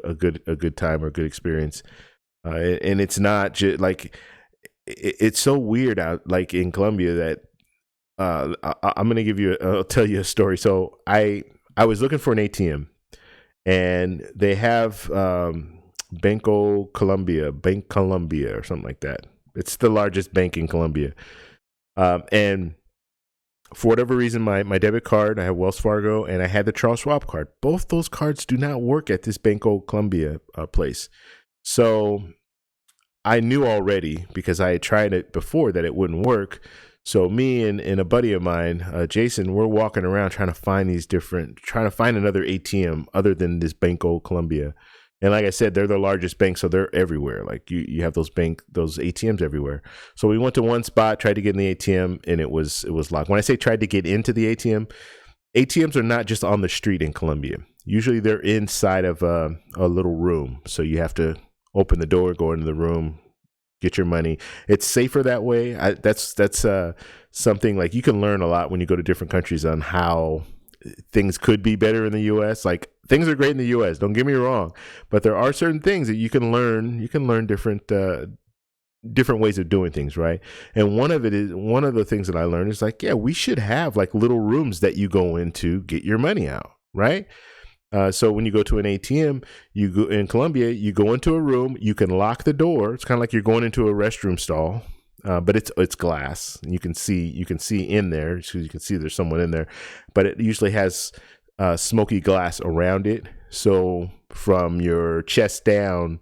a good time or a good experience. And it's not just like it's so weird out like in Colombia that I'm gonna I'll tell you a story. So I was looking for an ATM, and they have Bank Colombia or something like that. It's the largest bank in Colombia. And for whatever reason, my debit card, I have Wells Fargo, and I had the Charles Schwab card. Both those cards do not work at this Banco Colombia place. So I knew already, because I had tried it before, that it wouldn't work. So me and a buddy of mine, Jason, we're walking around trying to find another ATM other than this Banco Colombia. And like I said, they're the largest bank, so they're everywhere. Like you have those ATMs everywhere. So we went to one spot, tried to get in the ATM, and it was locked. When I say tried to get into the ATM, ATMs are not just on the street in Colombia. Usually they're inside of a little room. So you have to open the door, go into the room, get your money. It's safer that way. That's something like you can learn a lot when you go to different countries on how things could be better in the U.S. Like things are great in the U.S. Don't get me wrong, but there are certain things that you can learn. You can learn different ways of doing things, right? And one of the things that I learned is like, yeah, we should have like little rooms that you go into, get your money out, right? So when you go to an ATM, you go in Colombia, you go into a room, you can lock the door. It's kind of like you're going into a restroom stall, but it's glass. And you can see in there, so you can see there's someone in there, but it usually has smoky glass around it. So from your chest down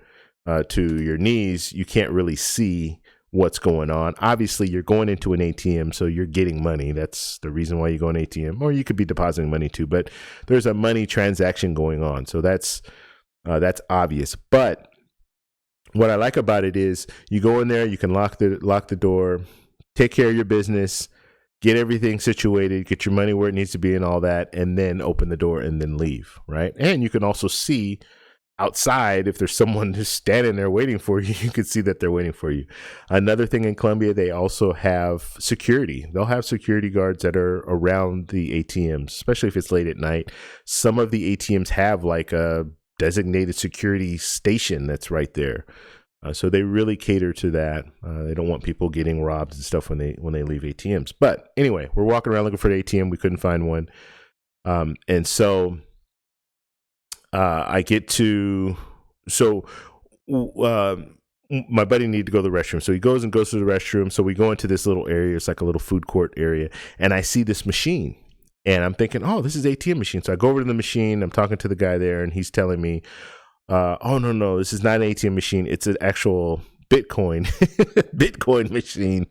to your knees, you can't really see what's going on. Obviously, you're going into an ATM, so you're getting money. That's the reason why you go an ATM, or you could be depositing money too. But there's a money transaction going on, so that's obvious. But what I like about it is you go in there, you can lock the door, take care of your business, get everything situated, get your money where it needs to be, and all that, and then open the door and then leave, right? And you can also see outside, if there's someone just standing there waiting for you, you can see that they're waiting for you. Another thing in Colombia, they also have security. They'll have security guards that are around the ATMs, especially if it's late at night. Some of the ATMs have like a designated security station that's right there. So they really cater to that. They don't want people getting robbed and stuff when they leave ATMs. But anyway, we're walking around looking for the ATM. We couldn't find one. And so I get to, my buddy needed to go to the restroom. So he goes to the restroom. So we go into this little area. It's like a little food court area. And I see this machine. And I'm thinking, oh, this is ATM machine. So I go over to the machine. I'm talking to the guy there. And he's telling me, oh, no, this is not an ATM machine. It's an actual Bitcoin machine.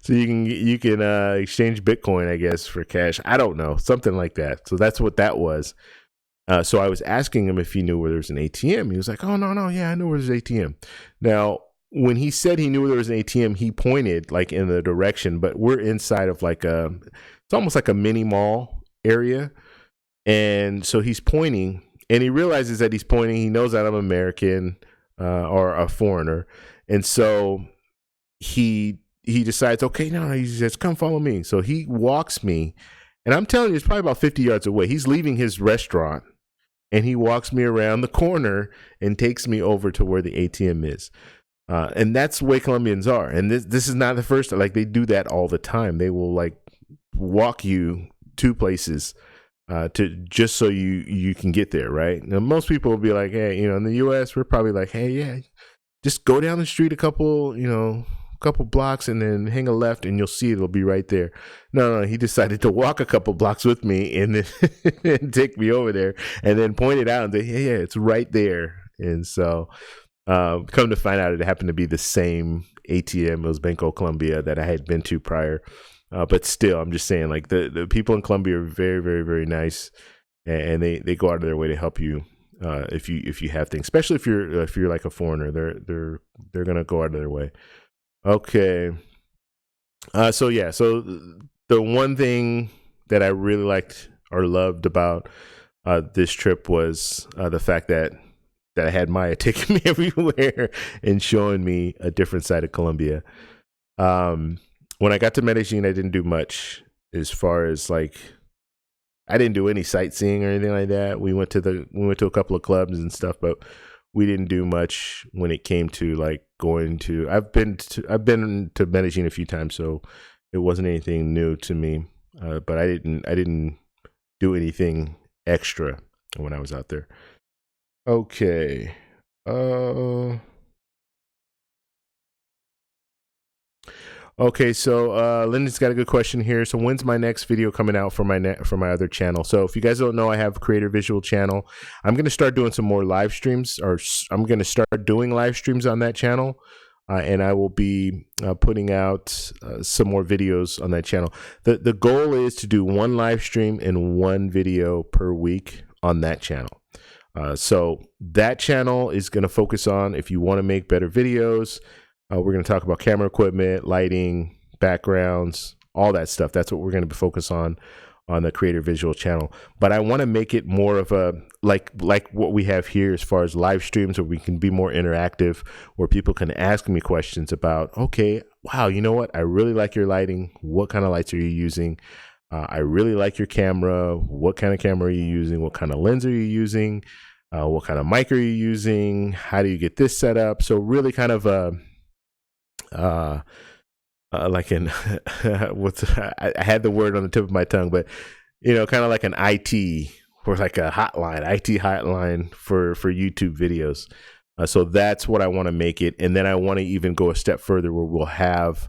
So you can exchange Bitcoin, I guess, for cash. I don't know. Something like that. So that's what that was. So I was asking him if he knew where there was an ATM. He was like, "Oh, no, yeah, I know where there's an ATM." Now, when he said he knew where there was an ATM, he pointed like in the direction, but we're inside of like it's almost like a mini mall area. And so he's pointing, and he realizes that he's pointing. He knows that I'm American or a foreigner. And so he decides, okay, no, he says, "Come follow me." So he walks me, and I'm telling you, it's probably about 50 yards away. He's leaving his restaurant, and he walks me around the corner and takes me over to where the ATM is. And that's the way Colombians are. And this is not the first, like they do that all the time. They will like walk you to places to just so you can get there, right? Now, most people will be like, hey, in the US, we're probably like, hey, yeah, just go down the street a couple blocks and then hang a left and you'll see it'll be right there. No, he decided to walk a couple blocks with me and then and take me over there and then point it out and say, hey, yeah, it's right there. And so come to find out, it happened to be the same ATM. It was Banco Colombia that I had been to prior. But still, I'm just saying, like the people in Colombia are very, very, very nice, and they go out of their way to help you if you have things, especially if you're like a foreigner. They're gonna go out of their way. Okay. So the one thing that I really liked or loved about this trip was the fact that I had Maya taking me everywhere and showing me a different side of Colombia. When I got to Medellin, I didn't do much as far as like, I didn't do any sightseeing or anything like that. We went to a couple of clubs and stuff, but we didn't do much when it came to like going to. I've been to Medellin a few times, so it wasn't anything new to me. But I didn't do anything extra when I was out there. Okay. Okay, so Lyndon's got a good question here. So when's my next video coming out for my other channel? So if you guys don't know, I have a Creator Visual channel. I'm going to start doing some more live streams, or I'm going to start doing live streams on that channel. And I will be putting out some more videos on that channel. The goal is to do one live stream and one video per week on that channel. So that channel is going to focus on, if you want to make better videos, we're going to talk about camera equipment, lighting, backgrounds, all that stuff. That's what we're going to focus on the Creator Visual channel. But I want to make it more of a, like what we have here as far as live streams, where we can be more interactive, where people can ask me questions about, okay, wow, you know what? I really like your lighting. What kind of lights are you using? I really like your camera. What kind of camera are you using? What kind of lens are you using? What kind of mic are you using? How do you get this set up? So really kind of like an I had the word on the tip of my tongue, but kind of like an IT, or like a IT hotline for YouTube videos. So that's what I want to make it. And then I want to even go a step further, where we'll have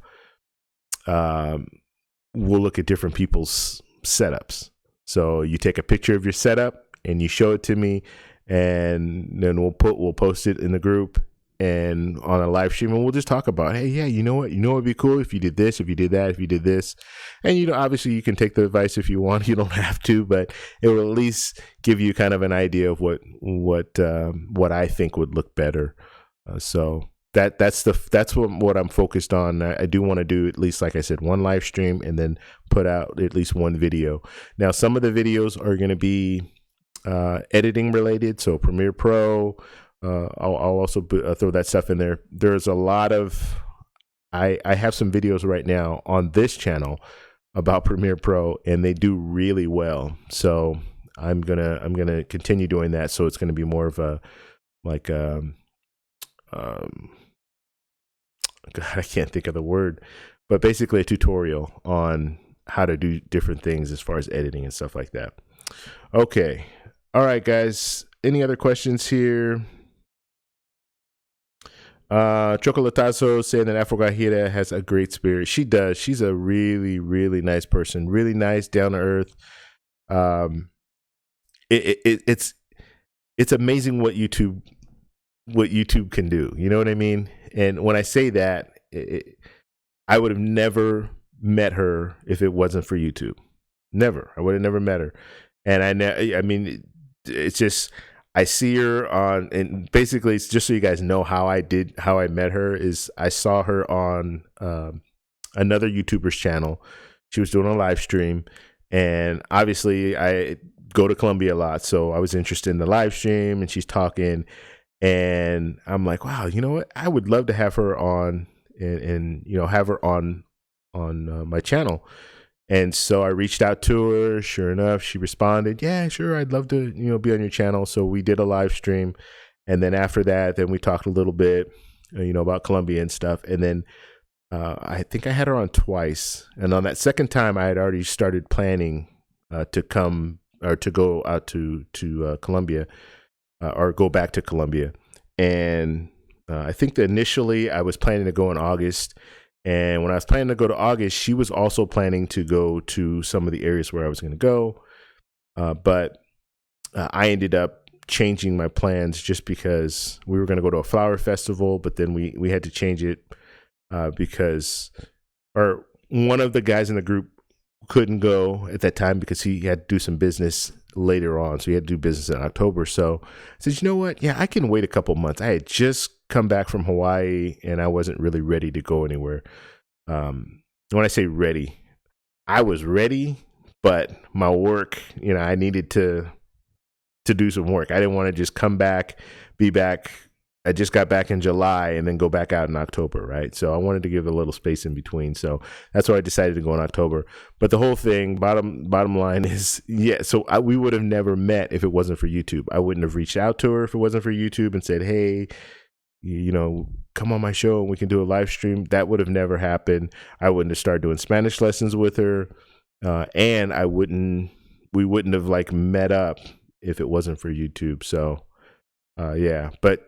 we'll look at different people's setups. So you take a picture of your setup and you show it to me, and then we'll post it in the group and on a live stream, and we'll just talk about, hey, yeah, you know what would be cool if you did this, if you did that, if you did this. And obviously you can take the advice if you want. You don't have to, but it will at least give you kind of an idea of what I think would look better. So that's what I'm focused on. I do want to do, at least, like I said, one live stream and then put out at least one video. Now, some of the videos are going to be editing related, so Premiere Pro. I'll also throw that stuff in there. There's a lot of, I have some videos right now on this channel about Premiere Pro, and they do really well. So I'm gonna continue doing that. So it's gonna be more of a God, I can't think of the word, but basically a tutorial on how to do different things as far as editing and stuff like that. Okay, all right, guys. Any other questions here? Chocolatazo saying that Afroguajira has a great spirit. She does. She's a really, really nice person. Really nice, down to earth. It's amazing what YouTube can do. You know what I mean? And when I say that, I would have never met her if it wasn't for YouTube. Never. I would have never met her. And I mean, it's just I see her on, and basically it's just so you guys know how I met her is I saw her on another YouTuber's channel. She was doing a live stream, and obviously I go to Colombia a lot, so I was interested in the live stream, and she's talking, and I'm like, wow, you know what? I would love to have her on, and have her on my channel. And so I reached out to her. Sure enough, she responded, "Yeah, sure, I'd love to, be on your channel." So we did a live stream, and then after that, then we talked a little bit, about Colombia and stuff. And then I think I had her on twice, and on that second time, I had already started planning to come or to go out to Colombia or go back to Colombia. And I think that initially I was planning to go in August. And when I was planning to go to August, she was also planning to go to some of the areas where I was going to go. But I ended up changing my plans just because we were going to go to a flower festival, but then we had to change it because one of the guys in the group couldn't go at that time because he had to do some business later on. So he had to do business in October. So I said, you know what? Yeah, I can wait a couple months. I had just come back from Hawaii and I wasn't really ready to go anywhere. When I say ready, I was ready, but my work, I needed to do some work. I didn't want to just come back, be back. I just got back in July and then go back out in October, right? So I wanted to give a little space in between. So that's why I decided to go in October. But the whole thing, bottom line is, yeah, so we would have never met if it wasn't for YouTube. I wouldn't have reached out to her if it wasn't for YouTube and said, hey, come on my show and we can do a live stream. That would have never happened. I wouldn't have started doing Spanish lessons with her. And we wouldn't have like met up if it wasn't for YouTube. So, yeah, but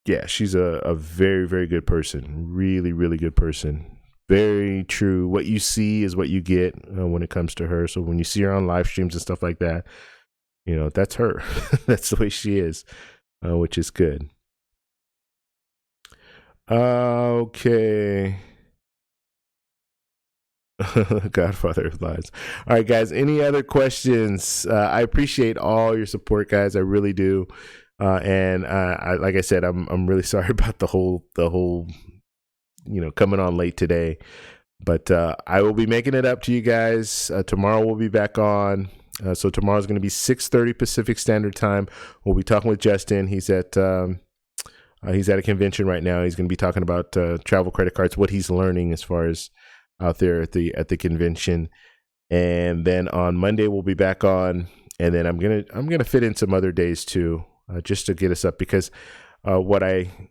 yeah, she's a very, very good person. Really, really good person. Very true. What you see is what you get when it comes to her. So when you see her on live streams and stuff like that, that's her. That's the way she is, which is good. Okay. Godfather of Lies. All right, guys. Any other questions? I appreciate all your support, guys. I really do. And like I said, I'm really sorry about the whole coming on late today, but I will be making it up to you guys. Tomorrow we'll be back on. So tomorrow's going to be 6:30 Pacific Standard Time. We'll be talking with Justin. He's at a convention right now. He's going to be talking about travel credit cards, what he's learning as far as out there at the convention. And then on Monday we'll be back on, and then I'm gonna fit in some other days too. Just to get us up, because what's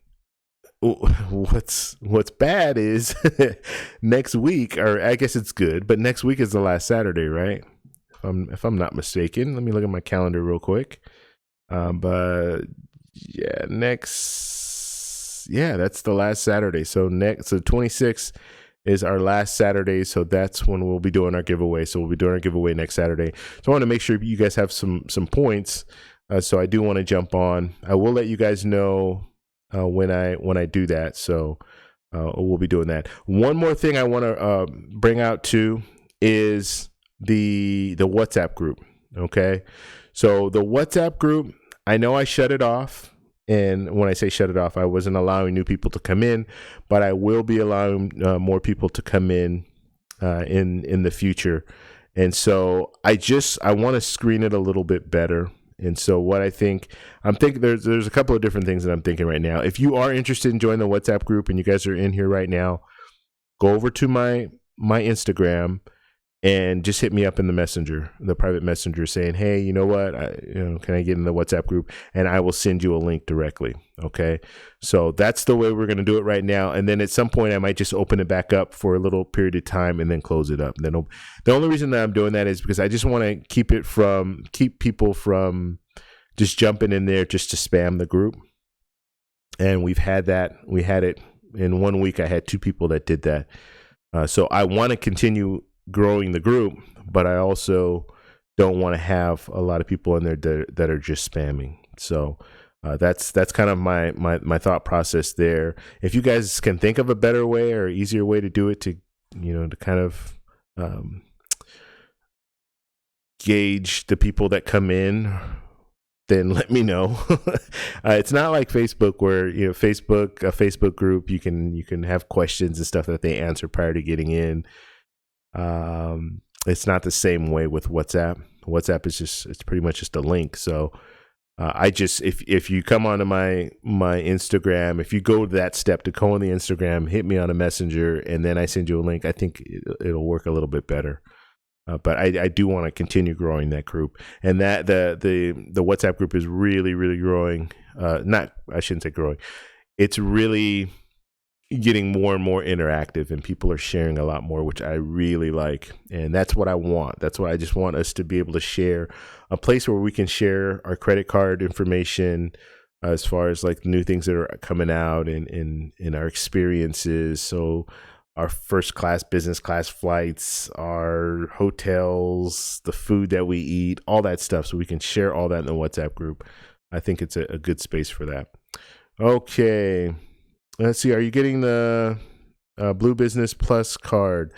bad is next week, or I guess it's good, but next week is the last Saturday, right? If I'm not mistaken. Let me look at my calendar real quick. But yeah, that's the last Saturday. So 26th is our last Saturday, so that's when we'll be doing our giveaway. So we'll be doing our giveaway next Saturday. So I want to make sure you guys have some points. So I do want to jump on. I will let you guys know when I do that. So we'll be doing that. One more thing I want to bring out too is the WhatsApp group. Okay, so the WhatsApp group, I know I shut it off. And when I say shut it off, I wasn't allowing new people to come in, but I will be allowing more people to come in the future. And so I want to screen it a little bit better. And so what I'm thinking there's a couple of different things that I'm thinking right now. If you are interested in joining the WhatsApp group and you guys are in here right now, go over to my Instagram and just hit me up in the private messenger saying, hey, you know what, can I get in the WhatsApp group? And I will send you a link directly. Okay. So that's the way we're going to do it right now. And then at some point I might just open it back up for a little period of time and then close it up. And then the only reason that I'm doing that is because I just want to keep people from just jumping in there just to spam the group. And we had it in 1 week. I had 2 people that did that. So I want to continue growing the group, but I also don't want to have a lot of people in there that are just spamming. So that's kind of my thought process there. If you guys can think of a better way or easier way to do it, to kind of gauge the people that come in then let me know. It's not like Facebook where, you know, a Facebook group, you can have questions and stuff that they answer prior to getting in. It's not the same way with WhatsApp. WhatsApp is it's pretty much just a link. So if you come onto my Instagram, if you go to that step to go on the Instagram, hit me on a messenger, and then I send you a link, I think it'll work a little bit better. But I do want to continue growing that group, and that the WhatsApp group is really, really growing. I shouldn't say growing. It's really getting more and more interactive, and people are sharing a lot more, which I really like. And that's what I want. That's what I just want us to be able to share, a place where we can share our credit card information, as far as like new things that are coming out in our experiences. So our first class, business class flights, our hotels, the food that we eat, all that stuff. So we can share all that in the WhatsApp group. I think it's a good space for that. Okay. Let's see. Are you getting the Blue Business Plus card?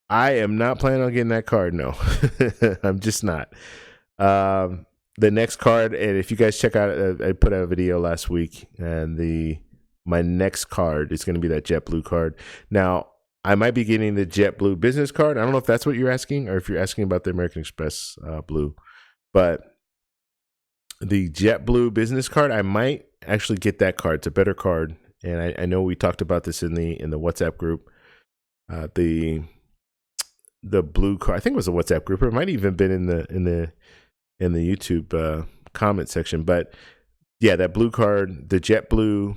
I am not planning on getting that card. No, I'm just not. The next card, and if you guys check out, I put out a video last week, and my next card is going to be that JetBlue card. Now, I might be getting the JetBlue business card. I don't know if that's what you're asking, or if you're asking about the American Express Blue. But the JetBlue business card, I might actually get that card. It's a better card, and I know we talked about this in the WhatsApp group. The blue card, I think it was a WhatsApp group, or it might even been in the YouTube comment section. But yeah, that blue card, the JetBlue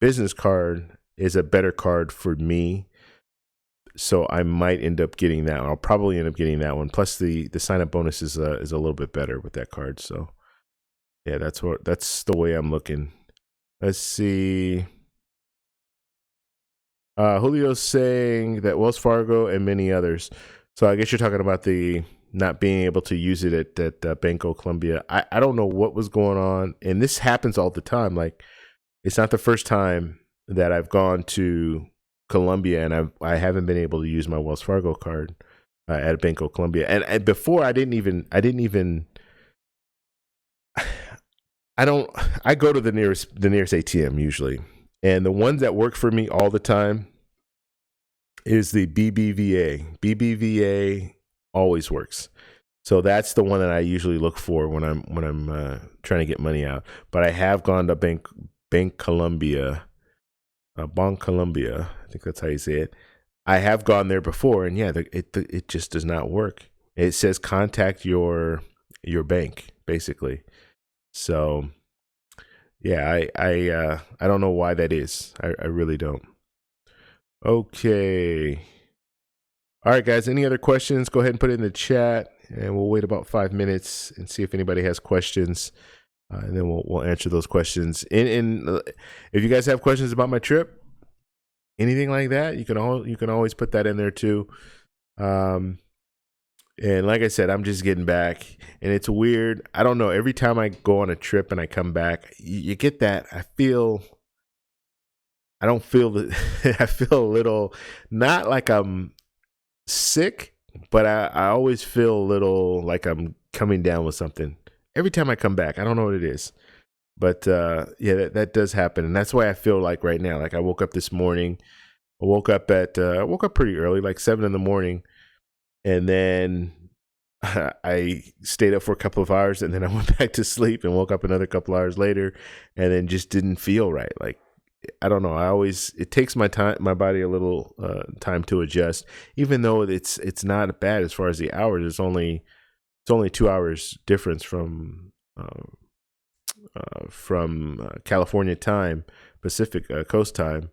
business card, is a better card for me, so I might end up getting that one. I'll probably end up getting that one. Plus the sign up bonus is a little bit better with that card. So yeah, that's the way I'm looking. Let's see. Julio's saying that Wells Fargo and many others. So I guess you're talking about the not being able to use it at Banco Colombia. I don't know what was going on, and this happens all the time. Like, it's not the first time that I've gone to Colombia and I haven't been able to use my Wells Fargo card at Banco Colombia. And before I go to the nearest ATM usually. And the ones that work for me all the time is the BBVA. BBVA always works. So that's the one that I usually look for when I'm trying to get money out. But I have gone to Bank Colombia, Bank Colombia. I think that's how you say it. I have gone there before, and yeah, it just does not work. It says contact your bank, basically. So yeah, I don't know why that is. I really don't. Okay. All right, guys. Any other questions? Go ahead and put it in the chat, and we'll wait about 5 minutes and see if anybody has questions, and then we'll answer those questions. If you guys have questions about my trip, anything like that, you can always put that in there too. And like I said, I'm just getting back, and it's weird. I don't know. Every time I go on a trip and I come back, you get that. I don't feel that. I feel a little, not like I'm sick, but I always feel a little like I'm coming down with something. Every time I come back, I don't know what it is. But yeah, that does happen. And that's why I feel like right now, like I woke up this morning. I woke up pretty early, like 7 a.m. And then I stayed up for a couple of hours, and then I went back to sleep and woke up another couple hours later, and then just didn't feel right. Like, I don't know. It takes my body a little time to adjust, even though it's not bad as far as the hours. It's only 2 hours difference from California time, Pacific Coast time.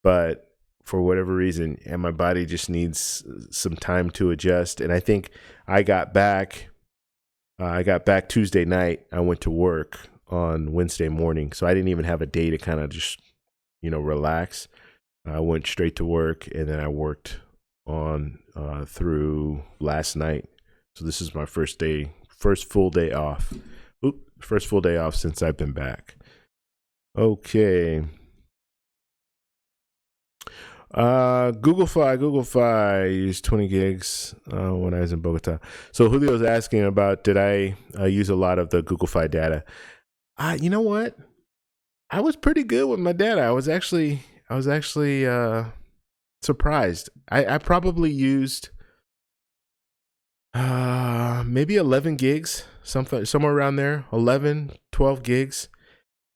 But for whatever reason, and my body just needs some time to adjust. And I think I got back Tuesday night. I went to work on Wednesday morning, so I didn't even have a day to kind of just, relax. I went straight to work, and then I worked on through last night. So this is my first full day off. First full day off since I've been back. Okay. Google Fi used 20 gigs when I was in Bogota. So Julio's asking about did I use a lot of the Google Fi data? You know what? I was pretty good with my data. I was actually surprised. I probably used maybe 11 gigs, something somewhere around there, 11, 12 gigs.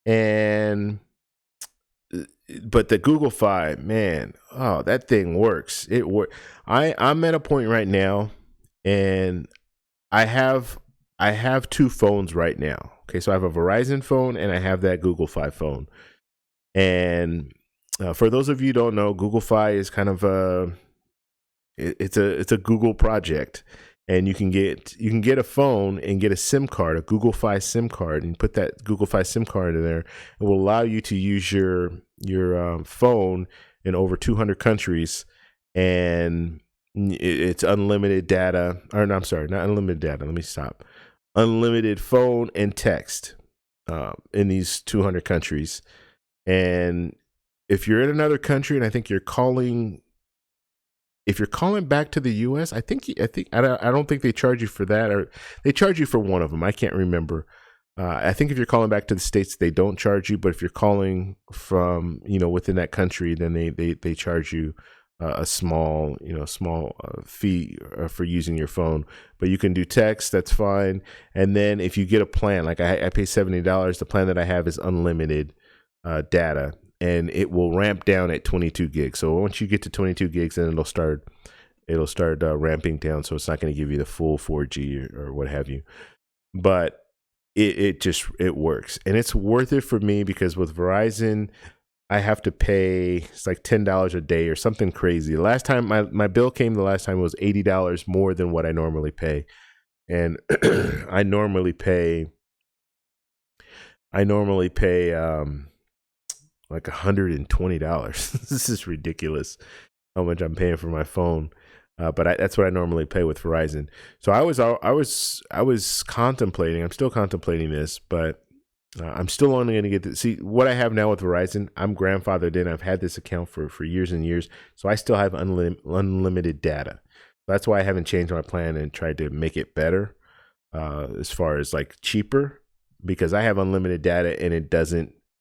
And but the Google Fi, man, oh, that thing works. It work. I'm at a point right now, and I have I have two phones right now. Okay, so I have a Verizon phone and I have that Google Fi phone. And for those of you who don't know, Google Fi is kind of it's a Google project, and you can get a phone and get a SIM card, a Google Fi SIM card, and put that Google Fi SIM card in there. It will allow you to use your phone in over 200 countries, and it's unlimited data. Or no, I'm sorry, not unlimited data. Let me stop. Unlimited phone and text in these 200 countries. And if you're in another country, and I think if you're calling back to the U.S., I don't think they charge you for that, or they charge you for one of them. I can't remember. I think if you're calling back to the States, they don't charge you, but if you're calling from within that country, then they charge you a small fee for using your phone. But you can do text, that's fine. And then if you get a plan, like I pay $70, the plan that I have is unlimited data, and it will ramp down at 22 gigs. So once you get to 22 gigs, then it'll start ramping down. So it's not going to give you the full 4G or what have you. But it works, and it's worth it for me because with Verizon, I have to pay, it's like $10 a day or something crazy. The last time my bill came, the last time it was $80 more than what I normally pay, and I normally pay like $120. This is ridiculous how much I'm paying for my phone. But that's what I normally pay with Verizon. So I was contemplating. I'm still contemplating this, but I'm still only going to get to see what I have now with Verizon. I'm grandfathered in. I've had this account for years and years, so I still have unlimited data. That's why I haven't changed my plan and tried to make it better, as far as like cheaper, because I have unlimited data and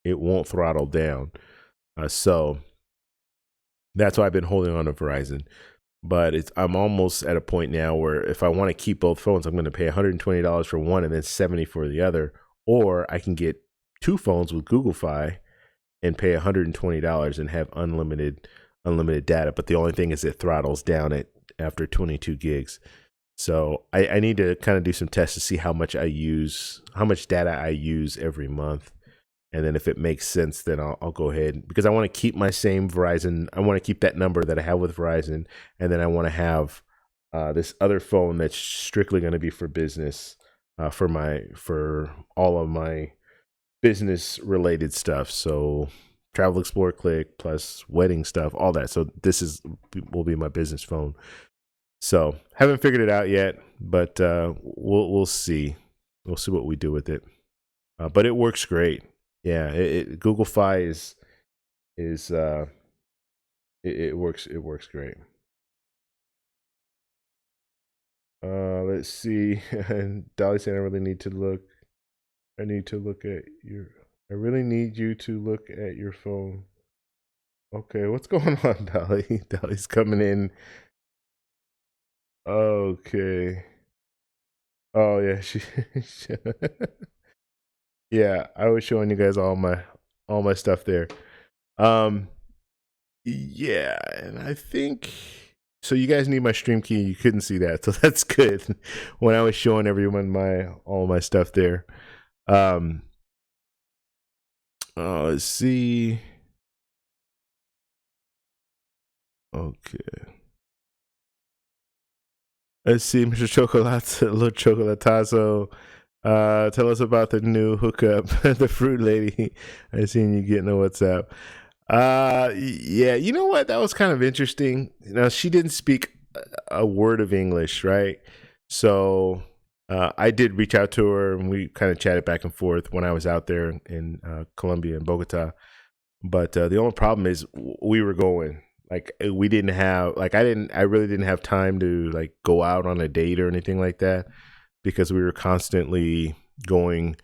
it won't throttle down. So that's why I've been holding on to Verizon. But I'm almost at a point now where if I want to keep both phones, I'm going to pay $120 for one and then $70 for the other. Or I can get two phones with Google Fi and pay $120 and have unlimited data. But the only thing is it throttles down after 22 gigs. So I need to kind of do some tests to see how much data I use every month. And then if it makes sense, then I'll go ahead, because I want to keep my same Verizon. I want to keep that number that I have with Verizon. And then I want to have this other phone that's strictly going to be for business, for all of my business related stuff. So Travel Explorer Click plus wedding stuff, all that. So will be my business phone. So haven't figured it out yet, but we'll see. We'll see what we do with it. But it works great. Yeah, Google Fi it works great. Let's see. Dolly said I really need to look. I really need you to look at your phone. Okay, what's going on, Dolly? Dolly's coming in. Okay. Oh yeah, yeah, I was showing you guys all my stuff there. Yeah, and I think so. You guys need my stream key. You couldn't see that, so that's good. When I was showing everyone all my stuff there. Let's see. Okay. Let's see, Mr. Little Chocolatazo. Tell us about the new hookup, the fruit lady. I seen you getting a WhatsApp. Yeah, you know what? That was kind of interesting. She didn't speak a word of English, right? So I did reach out to her, and we kind of chatted back and forth when I was out there in Colombia and Bogota. But the only problem is we were going Like we didn't have like I really didn't have time to like go out on a date or anything like that because we were constantly going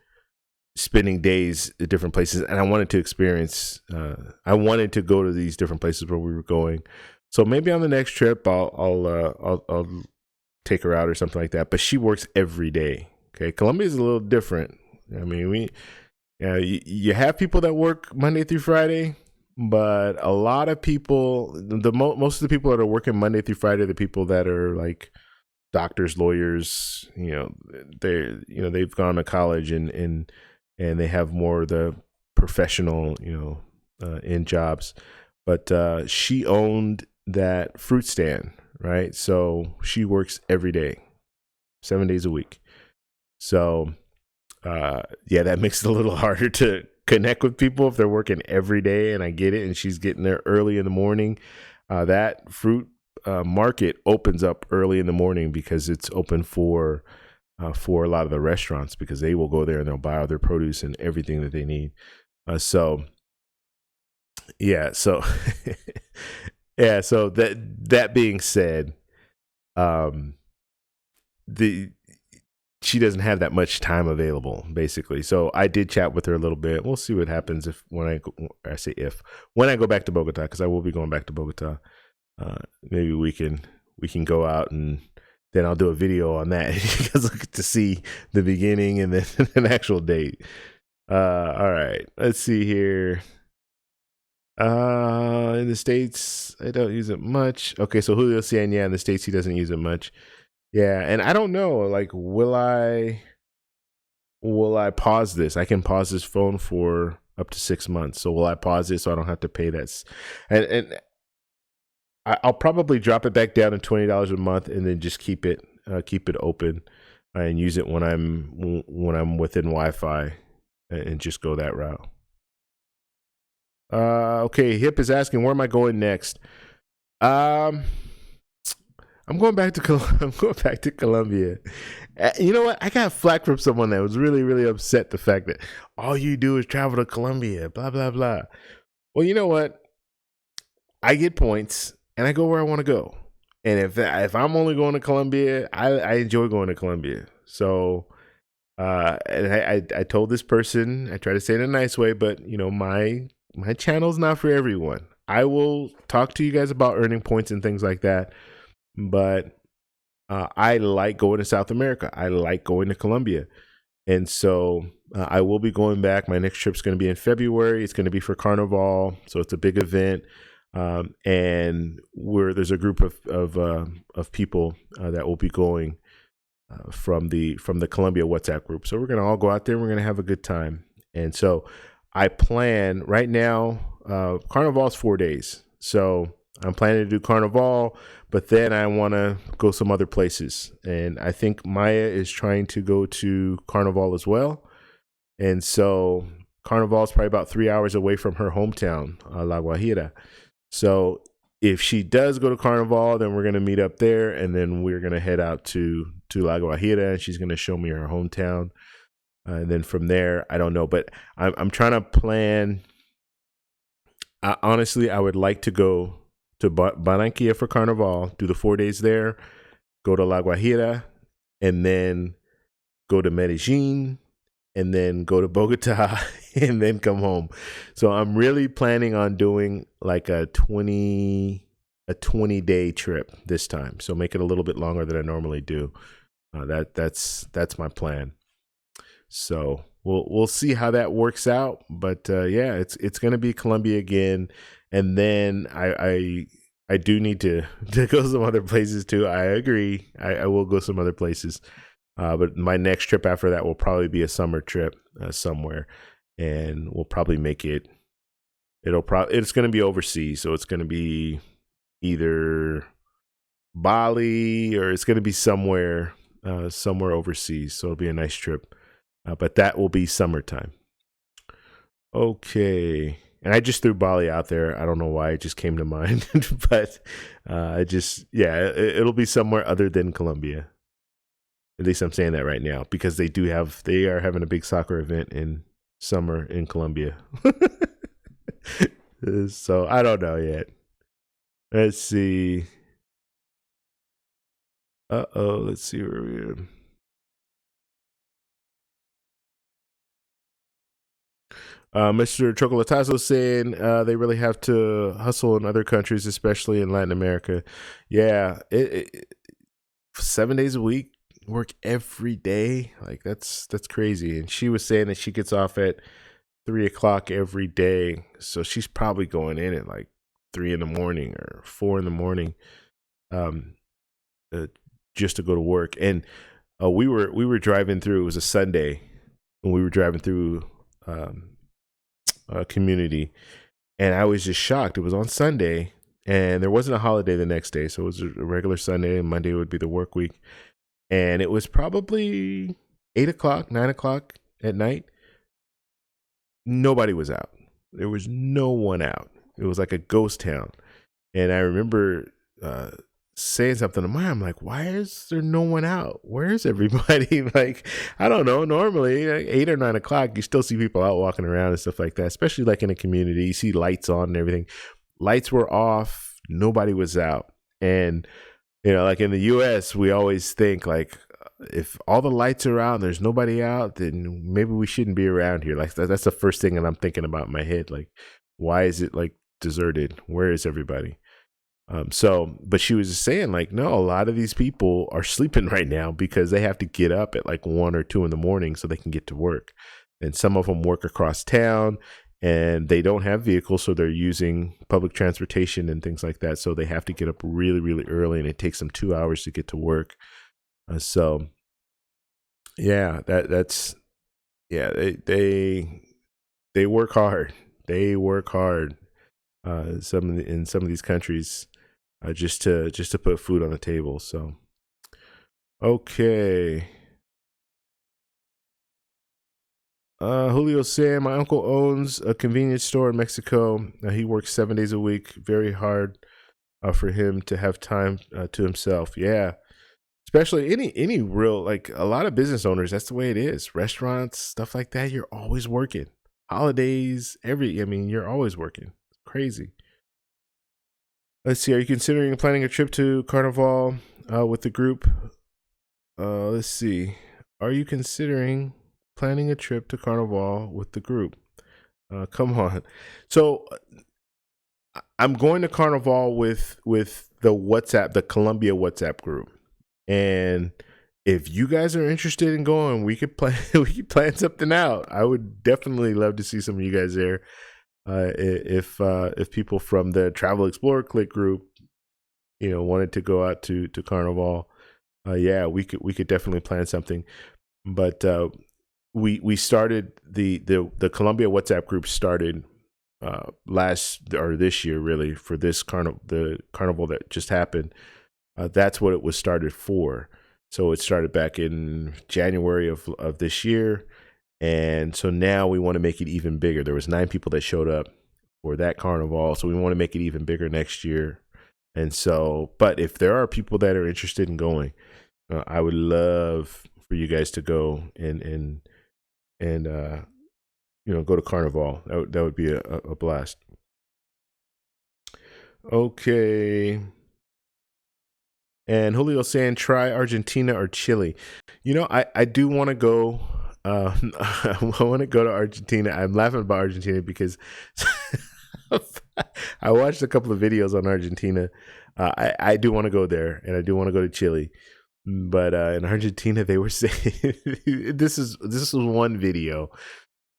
spending days at different places, and I wanted to experience. I wanted to go to these different places where we were going. So maybe on the next trip, I'll take her out or something like that. But she works every day. Okay, Colombia is a little different. I mean, you have people that work Monday through Friday, but a lot of people, most of the people that are working Monday through Friday, are the people that are like doctors, lawyers. They've gone to college and they have more of the professional, in jobs. But she owned that fruit stand, right? So she works every day, 7 days a week. So yeah, that makes it a little harder to connect with people if they're working every day, and I get it. And she's getting there early in the morning. That fruit market opens up early in the morning because it's open for a lot of the restaurants, because they will go there and they'll buy all their produce and everything that they need. So yeah, so yeah, so that being said, the she doesn't have that much time available, basically. So I did chat with her a little bit. We'll see what happens when I go back to Bogota, because I will be going back to Bogota. Maybe we can go out, and then I'll do a video on that. You guys will get to see the beginning and then an actual date. All right, let's see here. In the States, I don't use it much. Okay, so Julio saying, yeah, in the States he doesn't use it much. Yeah, and I don't know, like, will I pause this? I can pause this phone for up to 6 months. So will I pause it so I don't have to pay that? And I'll probably drop it back down to $20 a month, and then just keep it open, and use it when I'm within Wi-Fi, and just go that route. Okay, Hip is asking, where am I going next? I'm going back to Colombia. You know what? I got flack from someone that was really, really upset the fact that all you do is travel to Colombia, blah blah blah. Well, you know what? I get points, and I go where I want to go. And if I'm only going to Colombia, I enjoy going to Colombia. So, and I told this person, I try to say it in a nice way, but my channel's not for everyone. I will talk to you guys about earning points and things like that, but I like going to South America. I like going to Colombia. And so I will be going back. My next trip's going to be in February. It's going to be for Carnival, so it's a big event. And there's a group of people that will be going from the Colombia WhatsApp group. So we're going to all go out there. We're going to have a good time. And so I plan right now. Carnival is 4 days, so I'm planning to do Carnival, but then I want to go some other places. And I think Maya is trying to go to Carnival as well. And so Carnival is probably about 3 hours away from her hometown, La Guajira. So if she does go to Carnival, then we're going to meet up there, and then we're going to head out to La Guajira, and she's going to show me her hometown. And then from there, I don't know, but I'm trying to plan. Honestly, I would like to go to Barranquilla for Carnival, do the 4 days there, go to La Guajira, and then go to Medellin, and then go to Bogota, and then come home. So I'm really planning on doing like a 20-day trip this time. So make it a little bit longer than I normally do. That's my plan. So we'll see how that works out. But yeah, it's going to be Colombia again, and then I do need to go some other places too. I agree. I will go some other places. But my next trip after that will probably be a summer trip somewhere, and we'll probably make it. It's going to be overseas, so it's going to be either Bali or it's going to be somewhere overseas. So it'll be a nice trip. But that will be summertime. Okay. And I just threw Bali out there. I don't know why it just came to mind, but it'll be somewhere other than Colombia. At least I'm saying that right now, because they are having a big soccer event in summer in Colombia. So I don't know yet. Let's see. Let's see where we are. Mr. Chocolatazo saying they really have to hustle in other countries, especially in Latin America. Yeah, 7 days a week, work every day. Like that's crazy. And she was saying that she gets off at 3 o'clock every day, so she's probably going in at like 3 in the morning or 4 in the morning, um, uh, just to go to work. And we were driving through. It was a Sunday, and we were driving through um, a community, and I was just shocked. It was on Sunday, and there wasn't a holiday the next day, so it was a regular Sunday, and Monday would be the work week. And it was probably 8 o'clock, 9 o'clock at night. Nobody was out. There was no one out. It was like a ghost town. And I remember saying something to mine. I'm like, why is there no one out? Where is everybody? Like, I don't know. Normally, like 8 or 9 o'clock, you still see people out walking around and stuff like that, especially like in a community. You see lights on and everything. Lights were off. Nobody was out. And, like in the US, we always think like, if all the lights are out and there's nobody out, then maybe we shouldn't be around here. Like that's the first thing that I'm thinking about in my head. Like, why is it like deserted? Where is everybody? But she was just saying like, no, a lot of these people are sleeping right now because they have to get up at like 1 or 2 in the morning so they can get to work. And some of them work across town and they don't have vehicles, so they're using public transportation and things like that. So they have to get up really, really early, and it takes them 2 hours to get to work. So yeah, that's yeah, they work hard. They work hard. In some of these countries, just to put food on the table. So okay. Julio saying my uncle owns a convenience store in Mexico. He works 7 days a week. Very hard for him to have time to himself. Yeah, especially any real, like a lot of business owners, that's the way it is. Restaurants, stuff like that, you're always working. Holidays, you're always working. It's crazy. Let's see, are you considering planning a trip to Carnival with the group? Let's see. Are you considering planning a trip to Carnival with the group? Come on. So I'm going to Carnival with the Colombia WhatsApp group. And if you guys are interested in going, we could plan something out. I would definitely love to see some of you guys there. If people from the Travel Explorer Click group, wanted to go out to Carnival, yeah, we could definitely plan something. But we started the Colombia WhatsApp group started this year, really, for this the carnival that just happened. That's what it was started for. So it started back in January of this year. And so now we want to make it even bigger. There was 9 people that showed up for that carnival. So we want to make it even bigger next year. And so, but if there are people that are interested in going, I would love for you guys to go and go to Carnival. That would be a blast. Okay. And Julio saying, try Argentina or Chile. I do want to go. I want to go to Argentina. I'm laughing about Argentina because I watched a couple of videos on Argentina. I do want to go there, and I do want to go to Chile. But in Argentina, they were saying this is one video,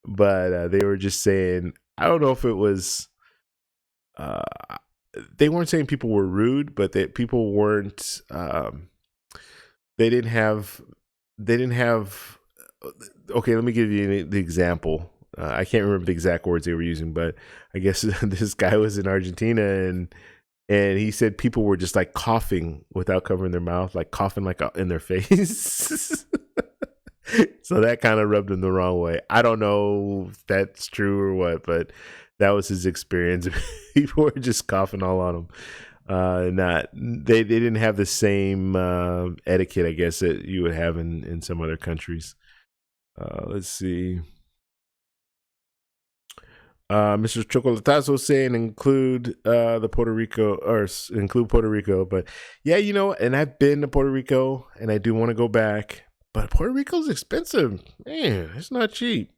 but they were just saying, I don't know if it was. They weren't saying people were rude, but that people weren't. They didn't have. Okay, let me give you the example. I can't remember the exact words they were using, but I guess this guy was in Argentina, and he said people were just like coughing without covering their mouth, like coughing like in their face. So that kind of rubbed him the wrong way. I don't know if that's true or what, but that was his experience. People were just coughing all on him. They didn't have the same etiquette, I guess, that you would have in some other countries. Let's see. Mr. Chocolatazo saying include the Puerto Rico or include Puerto Rico, but yeah, you know, and I've been to Puerto Rico and I do want to go back, but Puerto Rico's expensive, man. It's not cheap.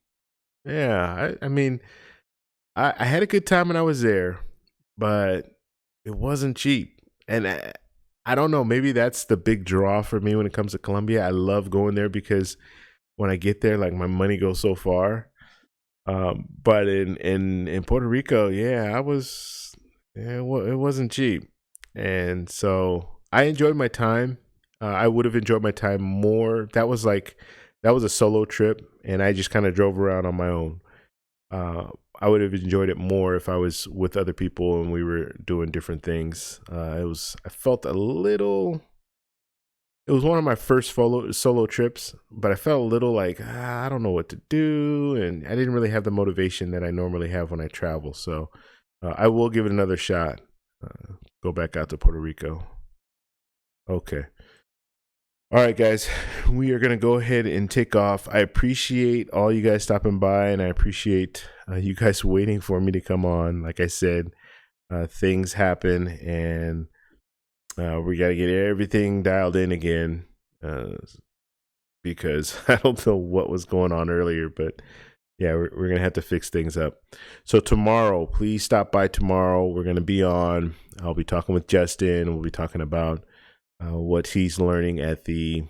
Yeah, I mean, I had a good time when I was there, but it wasn't cheap, and I don't know. Maybe that's the big draw for me when it comes to Colombia. I love going there because when I get there, like my money goes so far. But in Puerto Rico, yeah, it wasn't cheap, and so I enjoyed my time. I would have enjoyed my time more. That was a solo trip, and I just kind of drove around on my own. Uh, I would have enjoyed it more if I was with other people and we were doing different things. I felt a little. It was one of my first solo trips, but I felt a little like I don't know what to do, and I didn't really have the motivation that I normally have when I travel. So I will give it another shot. Go back out to Puerto Rico. Okay. All right, guys, we are going to go ahead and take off. I appreciate all you guys stopping by, and I appreciate you guys waiting for me to come on. Like I said, things happen, and we got to get everything dialed in again because I don't know what was going on earlier, but yeah, we're going to have to fix things up. So tomorrow, please stop by tomorrow. We're going to be on. I'll be talking with Justin. We'll be talking about what he's learning at the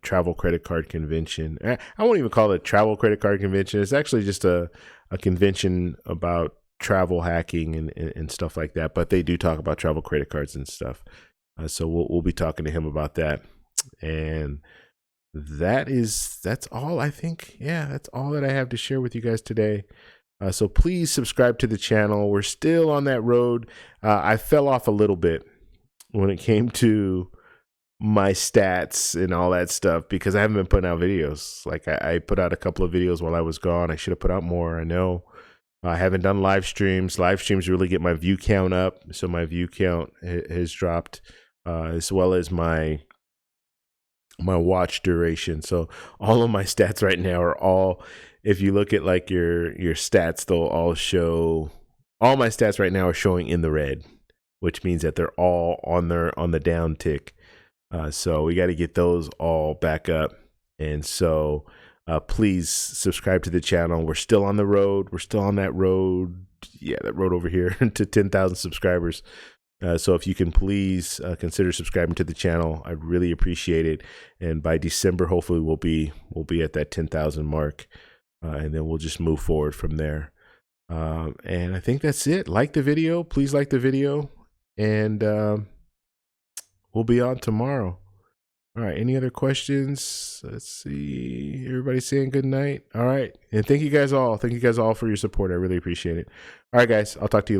travel credit card convention. I won't even call it a travel credit card convention. It's actually just a convention about travel hacking and stuff like that. But they do talk about travel credit cards and stuff. So we'll be talking to him about that. And that's all I think. Yeah, that's all that I have to share with you guys today. So please subscribe to the channel. We're still on that road. I fell off a little bit when it came to my stats and all that stuff because I haven't been putting out videos. Like I put out a couple of videos while I was gone. I should have put out more. I know I haven't done live streams. Live streams really get my view count up. So my view count has dropped as well as my watch duration. So all of my stats right now are all, if you look at like your stats, they'll all show, all my stats right now are showing in the red, which means that they're all on the down tick. So we got to get those all back up. And so please subscribe to the channel. We're still on the road. We're still on that road. Yeah, that road over here to 10,000 subscribers. So if you can please consider subscribing to the channel, I'd really appreciate it. And by December, hopefully we'll be at that 10,000 mark. And then we'll just move forward from there. And I think that's it. Like the video. Please like the video. And we'll be on tomorrow. All right. Any other questions? Let's see. Everybody saying good night. All right. And thank you guys all. Thank you guys all for your support. I really appreciate it. All right, guys. I'll talk to you later.